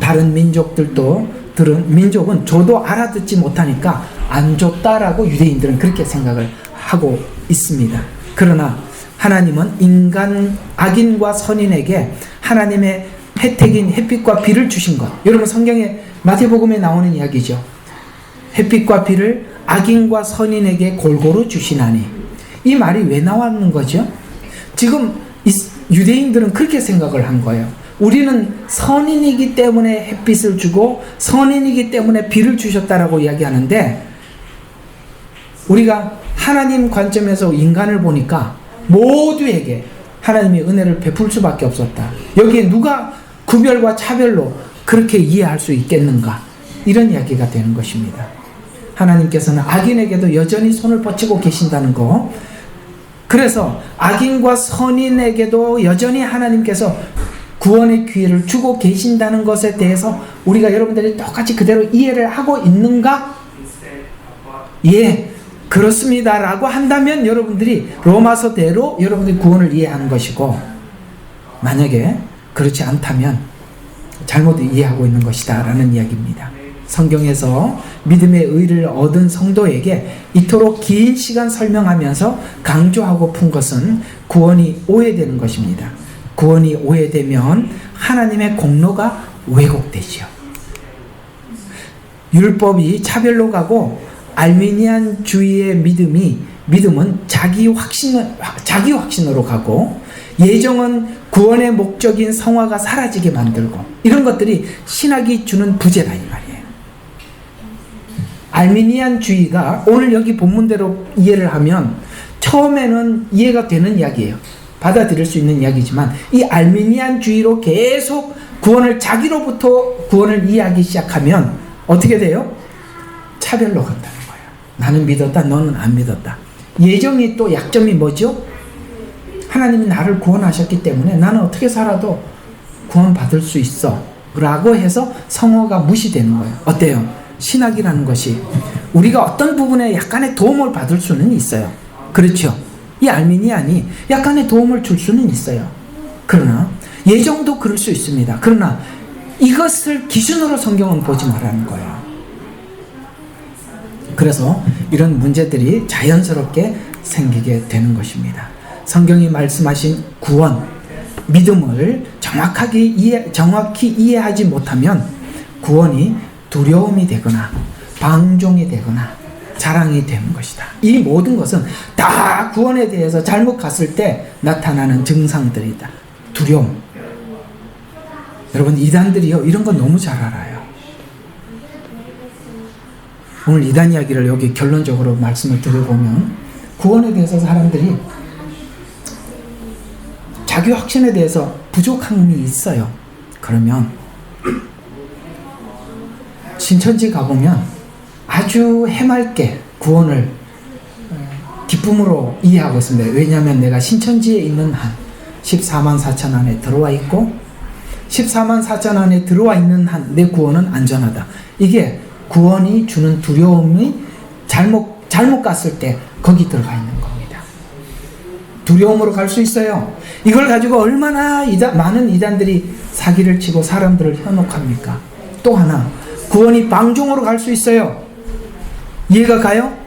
다른 민족은 저도 알아듣지 못하니까 안 줬다라고 유대인들은 그렇게 생각을 하고 있습니다. 그러나 하나님은 악인과 선인에게 하나님의 혜택인 햇빛과 비를 주신 것. 여러분, 성경에 마태복음에 나오는 이야기죠. 햇빛과 비를 악인과 선인에게 골고루 주시나니. 이 말이 왜 나왔는 거죠? 지금 유대인들은 그렇게 생각을 한 거예요. 우리는 선인이기 때문에 햇빛을 주고 선인이기 때문에 비를 주셨다라고 이야기하는데, 우리가 하나님 관점에서 인간을 보니까 모두에게 하나님의 은혜를 베풀 수밖에 없었다. 여기에 누가 구별과 차별로 그렇게 이해할 수 있겠는가? 이런 이야기가 되는 것입니다. 하나님께서는 악인에게도 여전히 손을 뻗치고 계신다는 거. 그래서 악인과 선인에게도 여전히 하나님께서 구원의 기회를 주고 계신다는 것에 대해서 우리가 여러분들이 똑같이 그대로 이해를 하고 있는가? 예, 그렇습니다 라고 한다면 여러분들이 로마서대로 여러분들이 구원을 이해하는 것이고, 만약에 그렇지 않다면 잘못 이해하고 있는 것이다 라는 이야기입니다. 성경에서 믿음의 의를 얻은 성도에게 이토록 긴 시간 설명하면서 강조하고픈 것은 구원이 오해되는 것입니다. 구원이 오해되면 하나님의 공로가 왜곡되지요. 율법이 차별로 가고 알미니안주의의 믿음은 자기 확신으로 가고, 예정은 구원의 목적인 성화가 사라지게 만들고, 이런 것들이 신학이 주는 부재다 이 말이에요. 알미니안주의가 오늘 여기 본문대로 이해를 하면 처음에는 이해가 되는 이야기예요. 받아들일 수 있는 이야기지만, 이 알미니안주의로 계속 자기로부터 구원을 이해하기 시작하면 어떻게 돼요? 차별로 간다는 거예요. 나는 믿었다, 너는 안 믿었다. 예정이 또 약점이 뭐죠? 하나님이 나를 구원하셨기 때문에 나는 어떻게 살아도 구원받을 수 있어 라고 해서 성화가 무시되는 거예요. 어때요? 신학이라는 것이 우리가 어떤 부분에 약간의 도움을 받을 수는 있어요. 그렇죠? 이 알미니안이 약간의 도움을 줄 수는 있어요. 그러나 예정도 그럴 수 있습니다. 그러나 이것을 기준으로 성경은 보지 말라는 거예요. 그래서 이런 문제들이 자연스럽게 생기게 되는 것입니다. 성경이 말씀하신 구원, 믿음을 정확히 이해하지 못하면 구원이 두려움이 되거나 방종이 되거나 자랑이 되는 것이다. 이 모든 것은 다 구원에 대해서 잘못 갔을 때 나타나는 증상들이다. 두려움. 여러분, 이단들이요, 이런 건 너무 잘 알아요. 오늘 이단 이야기를 여기 결론적으로 말씀을 드려보면, 구원에 대해서 사람들이 자기 확신에 대해서 부족함이 있어요. 그러면 신천지 가보면 아주 해맑게 구원을 기쁨으로 이해하고 있습니다. 왜냐하면 내가 신천지에 있는 한 14만 4천 안에 들어와 있고 14만 4천 안에 들어와 있는 한 내 구원은 안전하다. 이게 구원이 주는 두려움이 잘못 갔을 때 거기 들어가 있는 겁니다. 두려움으로 갈 수 있어요. 이걸 가지고 얼마나 많은 이단들이 사기를 치고 사람들을 현혹합니까? 또 하나, 구원이 방종으로 갈 수 있어요. 이해가 가요?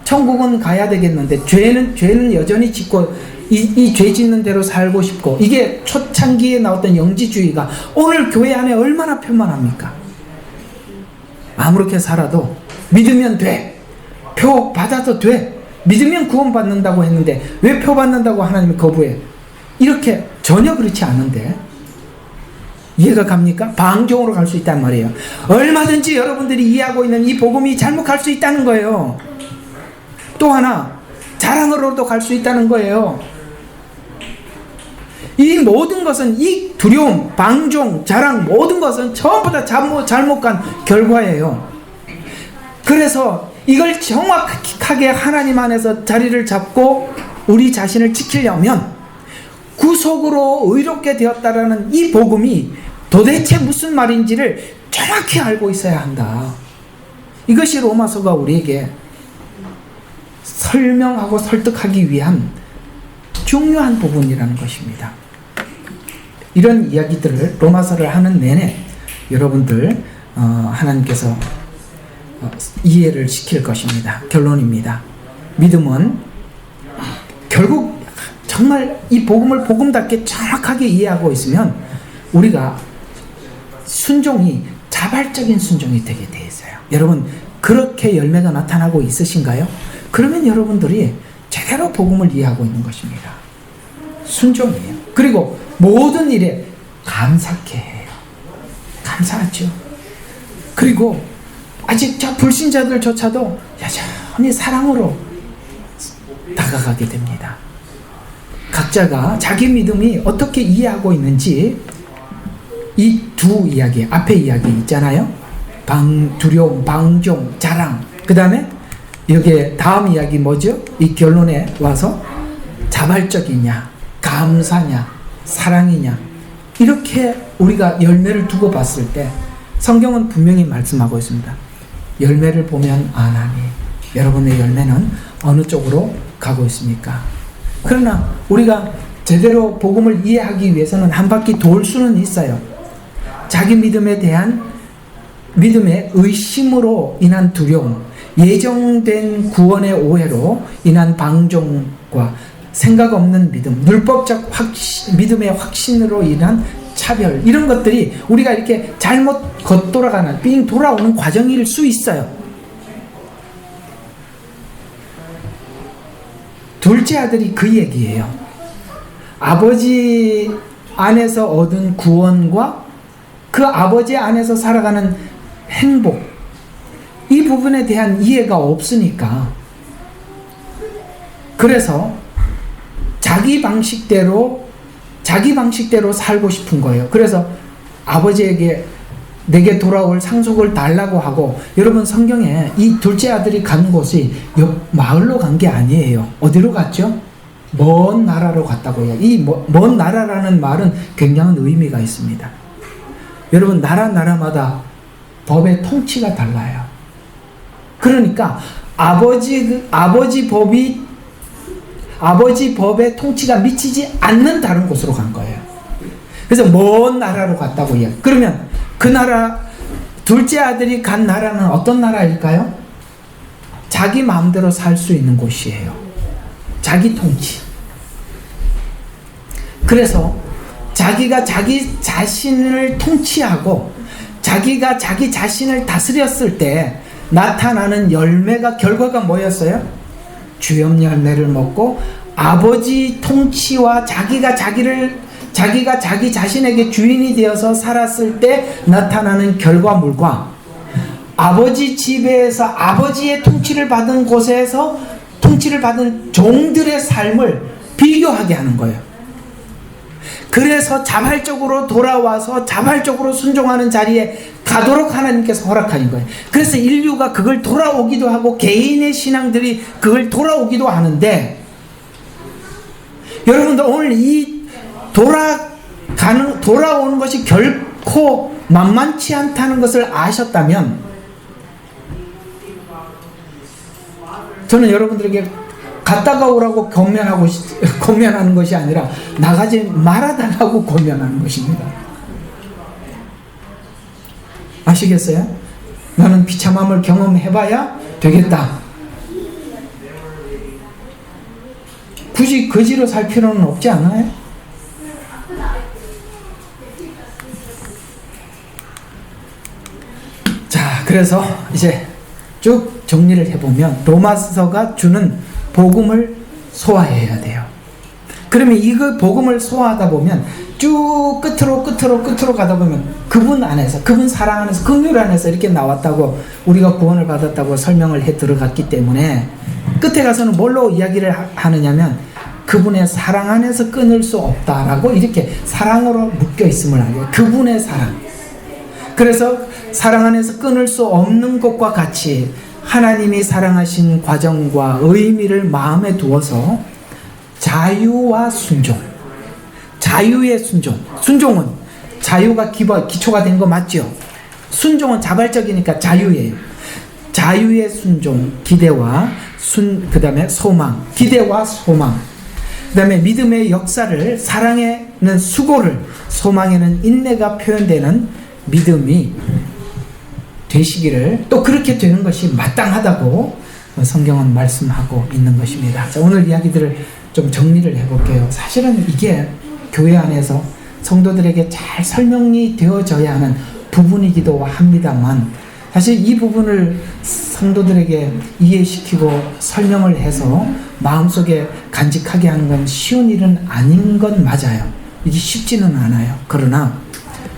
천국은 가야 되겠는데 죄는 여전히 짓고 이 죄 짓는 대로 살고 싶고, 이게 초창기에 나왔던 영지주의가 오늘 교회 안에 얼마나 편만합니까? 아무렇게 살아도 믿으면 돼, 표 받아도 돼, 믿으면 구원 받는다고 했는데 왜 표 받는다고 하나님이 거부해? 이렇게 전혀 그렇지 않은데, 이해가 갑니까? 방종으로 갈 수 있단 말이에요. 얼마든지 여러분들이 이해하고 있는 이 복음이 잘못 갈 수 있다는 거예요. 또 하나, 자랑으로도 갈 수 있다는 거예요. 이 모든 것은, 이 두려움, 방종, 자랑, 모든 것은 전부 다 잘못 간 결과예요. 그래서 이걸 정확하게 하나님 안에서 자리를 잡고 우리 자신을 지키려면 구속으로 의롭게 되었다라는 이 복음이 도대체 무슨 말인지를 정확히 알고 있어야 한다. 이것이 로마서가 우리에게 설명하고 설득하기 위한 중요한 부분이라는 것입니다. 이런 이야기들을 로마서를 하는 내내 여러분들 하나님께서 이해를 시킬 것입니다. 결론입니다. 믿음은 결국 정말 이 복음을 복음답게 정확하게 이해하고 있으면 우리가 순종이 자발적인 순종이 되게 돼 있어요. 여러분, 그렇게 열매가 나타나고 있으신가요? 그러면 여러분들이 제대로 복음을 이해하고 있는 것입니다. 순종이에요. 그리고 모든 일에 감사케 해요. 감사하죠. 그리고 아직 저 불신자들조차도 여전히 사랑으로 다가가게 됩니다. 각자가 자기 믿음이 어떻게 이해하고 있는지 이 두 이야기, 앞에 이야기 있잖아요. 두려움, 방종, 자랑. 그 다음에 여기에 다음 이야기 뭐죠? 이 결론에 와서 자발적이냐, 감사냐, 사랑이냐, 이렇게 우리가 열매를 두고 봤을 때 성경은 분명히 말씀하고 있습니다. 열매를 보면 아나니, 여러분의 열매는 어느 쪽으로 가고 있습니까? 그러나 우리가 제대로 복음을 이해하기 위해서는 한 바퀴 돌 수는 있어요. 자기 믿음에 대한 믿음의 의심으로 인한 두려움, 예정된 구원의 오해로 인한 방종과 생각 없는 믿음, 율법적 믿음의 확신으로 인한 차별, 이런 것들이 우리가 이렇게 잘못 겉돌아가는, 삥 돌아오는 과정일 수 있어요. 둘째 아들이 그 얘기예요. 아버지 안에서 얻은 구원과 그 아버지 안에서 살아가는 행복, 이 부분에 대한 이해가 없으니까, 그래서 자기 방식대로 살고 싶은 거예요. 그래서 아버지에게 내게 돌아올 상속을 달라고 하고, 여러분 성경에 이 둘째 아들이 간 곳이 옆 마을로 간 게 아니에요. 어디로 갔죠? 먼 나라로 갔다고 해요. 이 먼 나라라는 말은 굉장한 의미가 있습니다. 여러분, 나라마다 법의 통치가 달라요. 그러니까 아버지 법의 통치가 미치지 않는 다른 곳으로 간 거예요. 그래서 먼 나라로 갔다고 해요. 그러면 그 나라, 둘째 아들이 간 나라는 어떤 나라일까요? 자기 마음대로 살 수 있는 곳이에요. 자기 통치. 그래서 자기가 자기 자신을 통치하고 자기가 자기 자신을 다스렸을 때 나타나는 결과가 뭐였어요? 주염 열매를 먹고 아버지 통치와 자기가 자기 자신에게 주인이 되어서 살았을 때 나타나는 결과물과 아버지 집에서 아버지의 통치를 받은 곳에서 통치를 받은 종들의 삶을 비교하게 하는 거예요. 그래서 자발적으로 돌아와서 자발적으로 순종하는 자리에 가도록 하나님께서 허락하는 거예요. 그래서 인류가 그걸 돌아오기도 하고 개인의 신앙들이 그걸 돌아오기도 하는데, 여러분들 오늘 이 돌아오는 것이 결코 만만치 않다는 것을 아셨다면, 저는 여러분들에게 갔다가 오라고 권면하는 것이 아니라 나가지 말아달라고 권면하는 것입니다. 아시겠어요? 나는 비참함을 경험해봐야 되겠다. 굳이 거지로 살 필요는 없지 않아요? 자, 그래서 이제 쭉 정리를 해보면 로마서가 주는 복음을 소화해야 돼요. 그러면 이거 복음을 소화하다 보면 쭉 끝으로 가다 보면 그분 안에서, 그분 사랑 안에서, 긍휼 안에서 이렇게 나왔다고, 우리가 구원을 받았다고 설명을 해 들어갔기 때문에 끝에 가서는 뭘로 이야기를 하느냐면 그분의 사랑 안에서 끊을 수 없다라고 이렇게 사랑으로 묶여 있음을 알아요. 그분의 사랑. 그래서 사랑 안에서 끊을 수 없는 것과 같이 하나님이 사랑하신 과정과 의미를 마음에 두어서 자유와 순종, 자유의 순종, 순종은 자유가 기초가 된 거 맞죠? 순종은 자발적이니까 자유예요. 자유의 순종, 기대와 그 다음에 소망, 기대와 소망, 그 다음에 믿음의 역사를, 사랑에는 수고를, 소망에는 인내가 표현되는 믿음이 되시기를, 또 그렇게 되는 것이 마땅하다고 성경은 말씀하고 있는 것입니다. 자, 오늘 이야기들을 좀 정리를 해볼게요. 사실은 이게 교회 안에서 성도들에게 잘 설명이 되어져야 하는 부분이기도 합니다만, 사실 이 부분을 성도들에게 이해시키고 설명을 해서 마음속에 간직하게 하는 건 쉬운 일은 아닌 건 맞아요. 이게 쉽지는 않아요. 그러나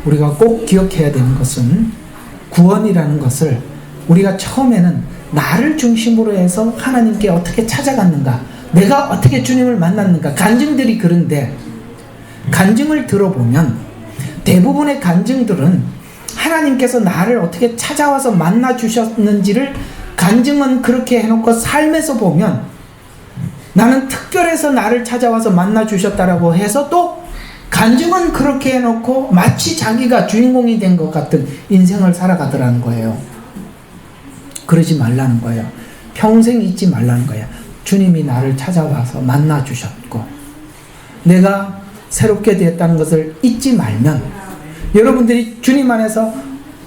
우리가 꼭 기억해야 되는 것은, 구원이라는 것을 우리가 처음에는 나를 중심으로 해서 하나님께 어떻게 찾아갔는가, 내가 어떻게 주님을 만났는가, 간증들이 그런데, 간증을 들어보면 대부분의 간증들은 하나님께서 나를 어떻게 찾아와서 만나 주셨는지를 간증은 그렇게 해놓고 삶에서 보면 나는 특별해서 나를 찾아와서 만나 주셨다라고 해서 또 간증은 그렇게 해놓고 마치 자기가 주인공이 된 것 같은 인생을 살아가더라는 거예요. 그러지 말라는 거예요. 평생 잊지 말라는 거예요. 주님이 나를 찾아와서 만나 주셨고 내가 새롭게 되었다는 것을 잊지 말면, 여러분들이 주님 안에서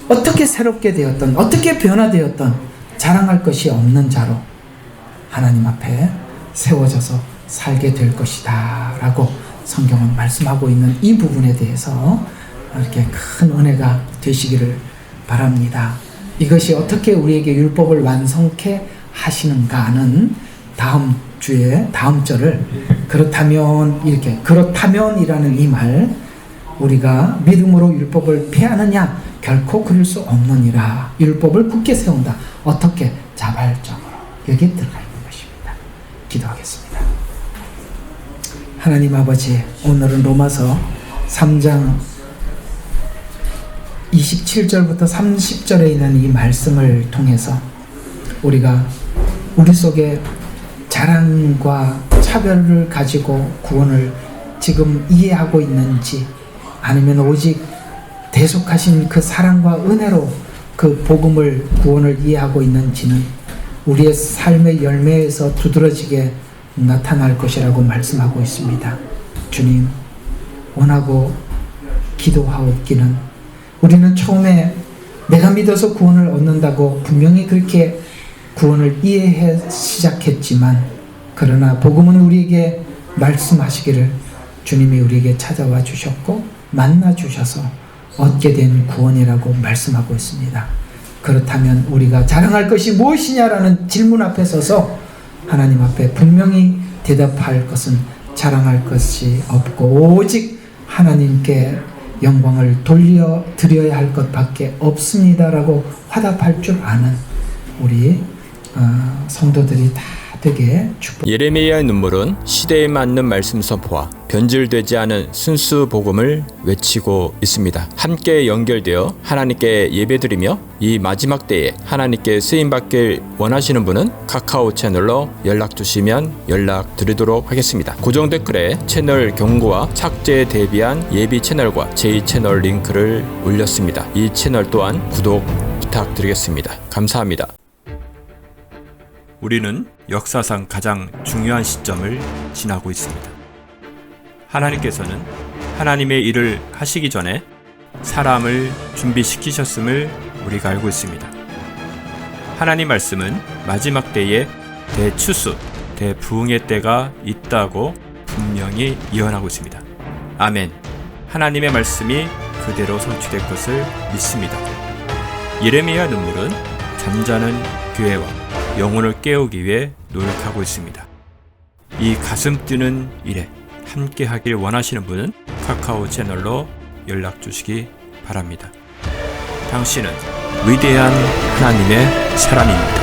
어떻게 새롭게 되었던, 어떻게 변화되었던 자랑할 것이 없는 자로 하나님 앞에 세워져서 살게 될 것이다 라고 성경은 말씀하고 있는 이 부분에 대해서 이렇게 큰 은혜가 되시기를 바랍니다. 이것이 어떻게 우리에게 율법을 완성케 하시는가는 다음 주에, 다음 절을 그렇다면, 이렇게 그렇다면이라는 이 말, 우리가 믿음으로 율법을 폐하느냐, 결코 그럴 수 없느니라. 율법을 굳게 세운다. 어떻게? 자발적으로. 여기에 들어가 있는 것입니다. 기도하겠습니다. 하나님 아버지, 오늘은 로마서 3장 27절부터 30절에 있는 이 말씀을 통해서 우리가 우리 속에 자랑과 차별을 가지고 구원을 지금 이해하고 있는지, 아니면 오직 대속하신 그 사랑과 은혜로 그 복음을, 구원을 이해하고 있는지는 우리의 삶의 열매에서 두드러지게 나타날 것이라고 말씀하고 있습니다. 주님, 원하고 기도하옵기는, 우리는 처음에 내가 믿어서 구원을 얻는다고 분명히 그렇게 구원을 이해해 시작했지만, 그러나 복음은 우리에게 말씀하시기를 주님이 우리에게 찾아와 주셨고 만나 주셔서 얻게 된 구원이라고 말씀하고 있습니다. 그렇다면 우리가 자랑할 것이 무엇이냐라는 질문 앞에 서서 하나님 앞에 분명히 대답할 것은 자랑할 것이 없고 오직 하나님께 영광을 돌려드려야 할 것밖에 없습니다라고 화답할 줄 아는 우리 성도들이 다 되게 축복.
예레미야의 눈물은 시대에 맞는 말씀 선포와 변질되지 않은 순수 복음을 외치고 있습니다. 함께 연결되어 하나님께 예배드리며 이 마지막 때에 하나님께 쓰임받길 원하시는 분은 카카오 채널로 연락 주시면 연락 드리도록 하겠습니다. 고정 댓글에 채널 경고와 착제에 대비한 예비 채널과 제2채널 링크를 올렸습니다. 이 채널 또한 구독 부탁드리겠습니다. 감사합니다. 우리는 역사상 가장 중요한 시점을 지나고 있습니다. 하나님께서는 하나님의 일을 하시기 전에 사람을 준비시키셨음을 우리가 알고 있습니다. 하나님 말씀은 마지막 때에 대추수, 대부흥의 때가 있다고 분명히 예언하고 있습니다. 아멘. 하나님의 말씀이 그대로 성취될 것을 믿습니다. 예레미야 눈물은 잠자는 교회와 영혼을 깨우기 위해 노력하고 있습니다. 이 가슴 뛰는 일에 함께 하길 원하시는 분은 카카오 채널로 연락 주시기 바랍니다. 당신은 위대한 하나님의 사람입니다.